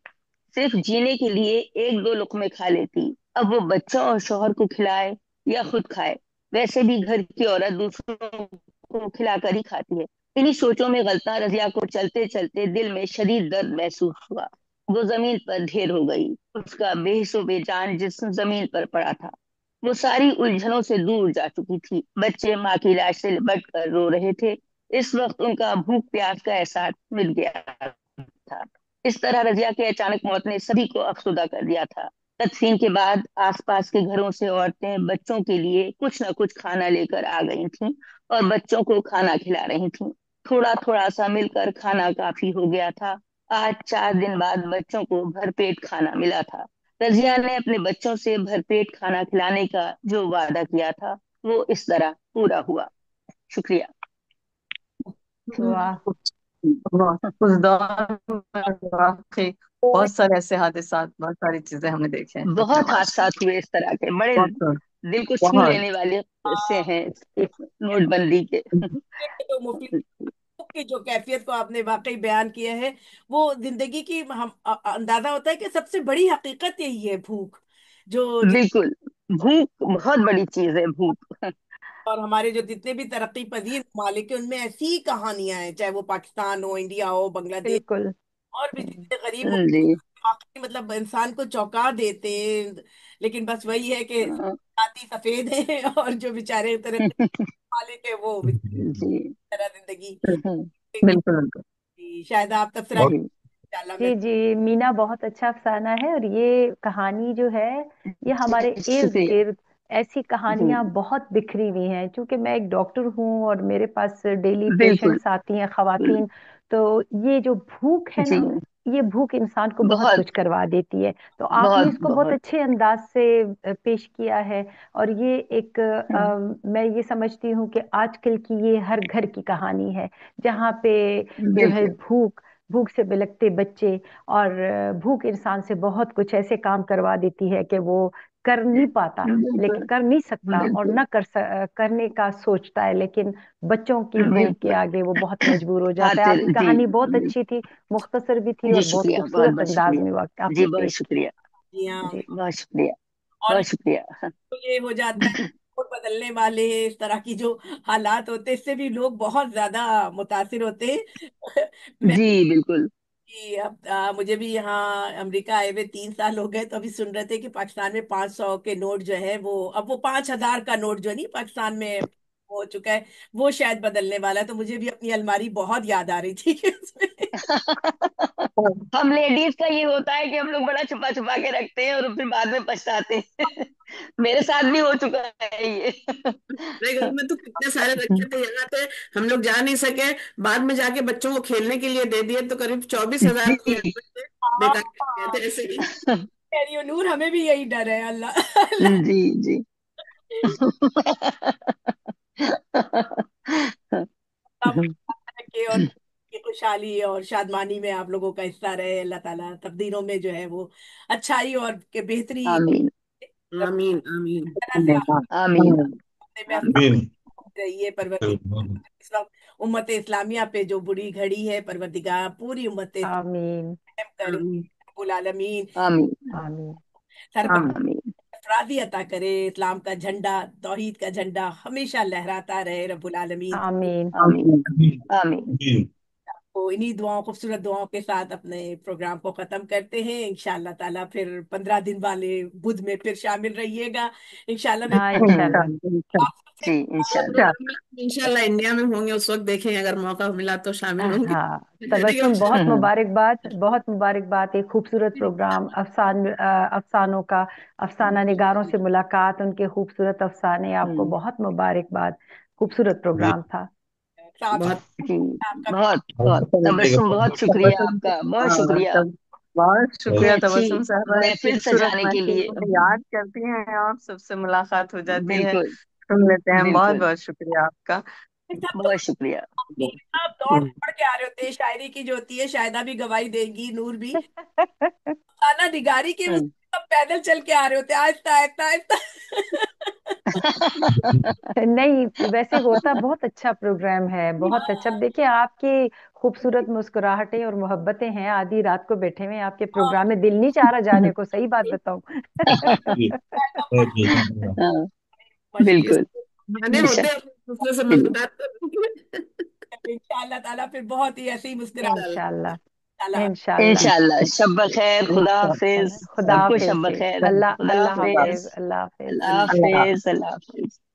Speaker 3: सिर्फ जीने के लिए 1-2 लुक़मे खा लेती। अब वो बच्चों और शौहर को खिलाए या खुद खाए। वैसे भी घर की औरत दूसरों को खिलाकर ही खाती है। इन्हीं सोचों में गलता रजिया को चलते चलते दिल में शदीद दर्द महसूस हुआ। वो जमीन पर ढेर हो गई। उसका बेहिसो बेजान जिस्म जमीन पर पड़ा था। वो सारी उलझनों से दूर जा चुकी थी। बच्चे माँ की लाश से लिपट कर रो रहे थे। इस वक्त उनका भूख प्यास का एहसास मिल गया था। इस तरह रजिया की अचानक मौत ने सभी को अफसुदा कर दिया था। तदफीन के बाद आसपास के घरों से औरतें बच्चों के लिए कुछ न कुछ खाना लेकर आ गई थीं और बच्चों को खाना खिला रही थीं। थोड़ा थोड़ा सा मिलकर खाना काफी हो गया था। आज 4 दिन बाद बच्चों को भरपेट खाना मिला था। रजिया ने अपने बच्चों से भरपेट खाना खिलाने का जो वादा किया था वो इस तरह पूरा हुआ। शुक्रिया।
Speaker 5: वाह।
Speaker 4: उस दौर में वाकई बहुत सारे ऐसे हादसात, बहुत सारी चीजें हमने देखे हैं अपने
Speaker 3: बहुत
Speaker 4: माशरे
Speaker 3: हादसात हुए इस तरह के, बड़े
Speaker 4: में। बहुत
Speaker 3: दिल को छू
Speaker 4: बहुत
Speaker 3: लेने वाले से
Speaker 1: हाँ,
Speaker 3: हैं इस नोटबंदी के।
Speaker 1: तो मुफलिस की जो कैफियत को आपने वाकई बयान किया है, वो जिंदगी की हम अंदाजा होता है कि सबसे बड़ी हकीकत यही है, भूख। जो
Speaker 3: बिल्कुल, भूख बहुत बड़ी चीज है, भूख।
Speaker 1: और हमारे जो जितने भी तरक्की पजीर ममालिक है उनमें ऐसी ही कहानियां हैं, चाहे वो पाकिस्तान हो, इंडिया हो, बांग्लादेश
Speaker 5: बिल्कुल।
Speaker 1: और भी जितने गरीब मुल्क,
Speaker 3: जी।
Speaker 1: वाकई मतलब इंसान को चौंका देते हैं। लेकिन बस वही है कि जाति सफेद है और जो बेचारे तरक्की मालिक है वो
Speaker 3: जी।
Speaker 1: तरह जिंदगी।
Speaker 4: बिल्कुल बिल्कुल।
Speaker 1: शायद आप तबसरा
Speaker 3: जी।
Speaker 1: इंशाल्लाह में।
Speaker 5: जी जी, मीना बहुत अच्छा अफसाना है। और ये कहानी जो है ये हमारे इर्द
Speaker 3: शुक्रिया।
Speaker 5: गिर्द ऐसी
Speaker 3: जी।
Speaker 5: कहानियां बहुत बिखरी हुई हैं। क्योंकि मैं एक डॉक्टर हूँ और मेरे पास डेली
Speaker 3: बिल्कुल।
Speaker 5: पेशेंट्स आती हैं, खवातीन। तो ये जो भूख है
Speaker 3: जी।
Speaker 5: ना, ये भूख इंसान को बहुत
Speaker 3: बहुत
Speaker 5: कुछ करवा देती है। तो आपने
Speaker 3: बहुत
Speaker 5: इसको बहुत
Speaker 3: बहुत।
Speaker 5: अच्छे अंदाज से पेश किया है। और ये एक मैं ये समझती हूँ कि आजकल की ये हर घर की कहानी है, जहाँ पे जो है
Speaker 3: बिल्कुल
Speaker 5: भूख, भूख से बिलखते बच्चे। और भूख इंसान से बहुत कुछ ऐसे काम करवा देती है कि वो कर नहीं पाता, लेकिन
Speaker 3: बिल्कुल
Speaker 5: कर नहीं सकता, और
Speaker 3: बिल्कुल
Speaker 5: न करने का सोचता है। लेकिन बच्चों की भूख के
Speaker 3: बिल्कुल।
Speaker 5: आगे वो बहुत मजबूर हो जाता है।
Speaker 3: खातिर
Speaker 5: आपकी
Speaker 3: जी।
Speaker 5: कहानी बहुत अच्छी थी, मुख्तसर भी थी
Speaker 3: जी
Speaker 5: और बहुत
Speaker 3: शुक्रिया, बहुत
Speaker 5: खूबसूरत
Speaker 3: बहुत
Speaker 5: अंदाज
Speaker 3: शुक्रिया।
Speaker 5: में
Speaker 3: जी
Speaker 5: आपने
Speaker 3: बहुत
Speaker 5: पेश की।
Speaker 3: शुक्रिया।
Speaker 1: जी हाँ।
Speaker 5: जी
Speaker 3: बहुत शुक्रिया।
Speaker 1: और
Speaker 3: बहुत शुक्रिया।
Speaker 1: तो ये हो जाता है, और बदलने वाले इस तरह की जो हालात होते हैं इससे भी लोग बहुत ज्यादा मुतासिर होते हैं। मैं
Speaker 3: जी बिल्कुल।
Speaker 1: कि अब मुझे भी यहाँ अमेरिका आए हुए 3 साल हो गए, तो अभी सुन रहे थे कि पाकिस्तान में 500 के नोट जो है वो अब वो 5,000 का नोट जो नहीं पाकिस्तान में हो चुका है, वो शायद बदलने वाला है। तो मुझे भी अपनी अलमारी बहुत याद आ रही थी कि उसमें
Speaker 3: हम लेडीज का ये होता है कि हम लोग बड़ा छुपा छुपा के रखते हैं और फिर बाद में पछताते हैं। میرے ساتھ بھی ہو چکا ہے یہ.
Speaker 6: میرے گھر میں تو کتنے سارے رکھے تھے، یہاں تھے ہم لوگ جا نہیں سکے، بعد میں جا کے بچوں کو کھیلنے کے لیے دے دیے تو قریب 24,000
Speaker 3: جی
Speaker 6: بیکار گئے تھے ایسے ہی.
Speaker 1: کہہ رہی ہوں نور، ہمیں بھی یہی ڈر ہے. اللہ
Speaker 3: جی جی.
Speaker 1: کہ اور کی خوشحالی اور شادمانی میں آپ لوگوں کا حصہ رہے. اللہ تعالیٰ تقدیروں میں جو ہے وہ اچھائی اور کہ بہتری
Speaker 3: آمین
Speaker 1: رب
Speaker 6: آمین آمین.
Speaker 1: طرح سے آپ
Speaker 3: آمین.
Speaker 1: اپنے محفوظ
Speaker 7: آمین.
Speaker 1: رہیے. پروردگار اس وقت امت اسلامیہ پہ جو بری گھڑی ہے، پروردگار پوری امت
Speaker 5: آمین
Speaker 1: رحم کرے
Speaker 6: آمین
Speaker 1: رب العالمین.
Speaker 3: آمین.
Speaker 5: آمین
Speaker 1: سربراہ
Speaker 3: آمین.
Speaker 1: افرادی عطا کرے، اسلام کا جھنڈا، توحید کا جھنڈا ہمیشہ لہراتا رہے رب العالمین.
Speaker 5: آمین
Speaker 3: آمین. آمین.
Speaker 7: آمین.
Speaker 1: تو انہی دعاؤں، خوبصورت دعاؤں کے ساتھ اپنے پروگرام کو ختم کرتے ہیں. انشاءاللہ تعالیٰ پھر 15 دن والے بدھ میں پھر شامل رہیے گا انشاءاللہ. میں
Speaker 5: ہاں انشاءاللہ.
Speaker 1: آپ سب سے
Speaker 3: جی انشاءاللہ.
Speaker 6: انشاءاللہ انڈیا میں ہوں گے اس وقت دیکھیں، اگر موقع ملا تو شامل ہوں گے.
Speaker 5: ہاں تبسم، بہت مبارکباد، بہت مبارکباد. ایک خوبصورت پروگرام، افسانوں کا، افسانہ نگاروں سے ملاقات، ان کے خوبصورت افسانے. آپ کو بہت مبارکباد. خوبصورت پروگرام تھا.
Speaker 1: صاحب
Speaker 6: بہت
Speaker 3: جی
Speaker 1: آپ کا
Speaker 3: بہت بہت تبسم، بہت شکریہ آپ کا، بہت شکریہ.
Speaker 4: بہت
Speaker 3: اتنی
Speaker 4: شکریہ
Speaker 3: اچھی
Speaker 4: تبسم صاحبہ، اتنی
Speaker 3: محفل
Speaker 4: خوبصورت
Speaker 3: سجانے کے
Speaker 4: محفل
Speaker 3: لیے.
Speaker 4: کو یاد کرتی ہیں آپ، سب سے ملاقات ہو جاتی ہے،
Speaker 3: بالکل
Speaker 4: سن لیتے ہیں. بہت
Speaker 3: بالکل.
Speaker 4: بہت شکریہ آپ کا.
Speaker 1: سب تو
Speaker 3: بہت شکریہ.
Speaker 1: آپ دوڑ دوڑ کے آ رہے ہوتے ہیں. شاعری کی جو ہوتی ہے شاہدہ بھی گواہی دے گی، نور بھی. خانہ نگاری کی اس سب پیدل چل کے آ رہے ہوتے ہیں، آہستہ آہستہ آہستہ.
Speaker 5: نہیں ویسے ہوتا بہت اچھا پروگرام ہے، بہت اچھا. دیکھیں آپ کی خوبصورت مسکراہٹیں اور محبتیں ہیں. آدھی رات کو بیٹھے ہوئے آپ کے پروگرام میں دل نہیں چاہ رہا جانے کو، صحیح بات بتاؤں.
Speaker 3: ہاں
Speaker 1: مشکل
Speaker 3: بالکل.
Speaker 6: گانے
Speaker 3: بے
Speaker 6: ہوتے
Speaker 3: شک.
Speaker 6: ہیں دوسرے سے
Speaker 3: چلیے.
Speaker 6: ملاقات کرنے
Speaker 1: ان شاء اللہ تعالیٰ پھر بہت ہی ایسے ہی مسکراہٹ
Speaker 5: انشاءاللہ
Speaker 1: تعالیٰ.
Speaker 5: انشاءاللہ.
Speaker 3: انشاءاللہ. شب بخیر. خدا حافظ.
Speaker 5: خدا
Speaker 3: سب کو
Speaker 5: حافظ
Speaker 3: شب
Speaker 5: جی.
Speaker 3: بخیر.
Speaker 5: اللہ
Speaker 3: خدا
Speaker 5: اللہ
Speaker 3: حافظ.
Speaker 5: حافظ. اللہ حافظ.
Speaker 3: اللہ حافظ. اللہ حافظ.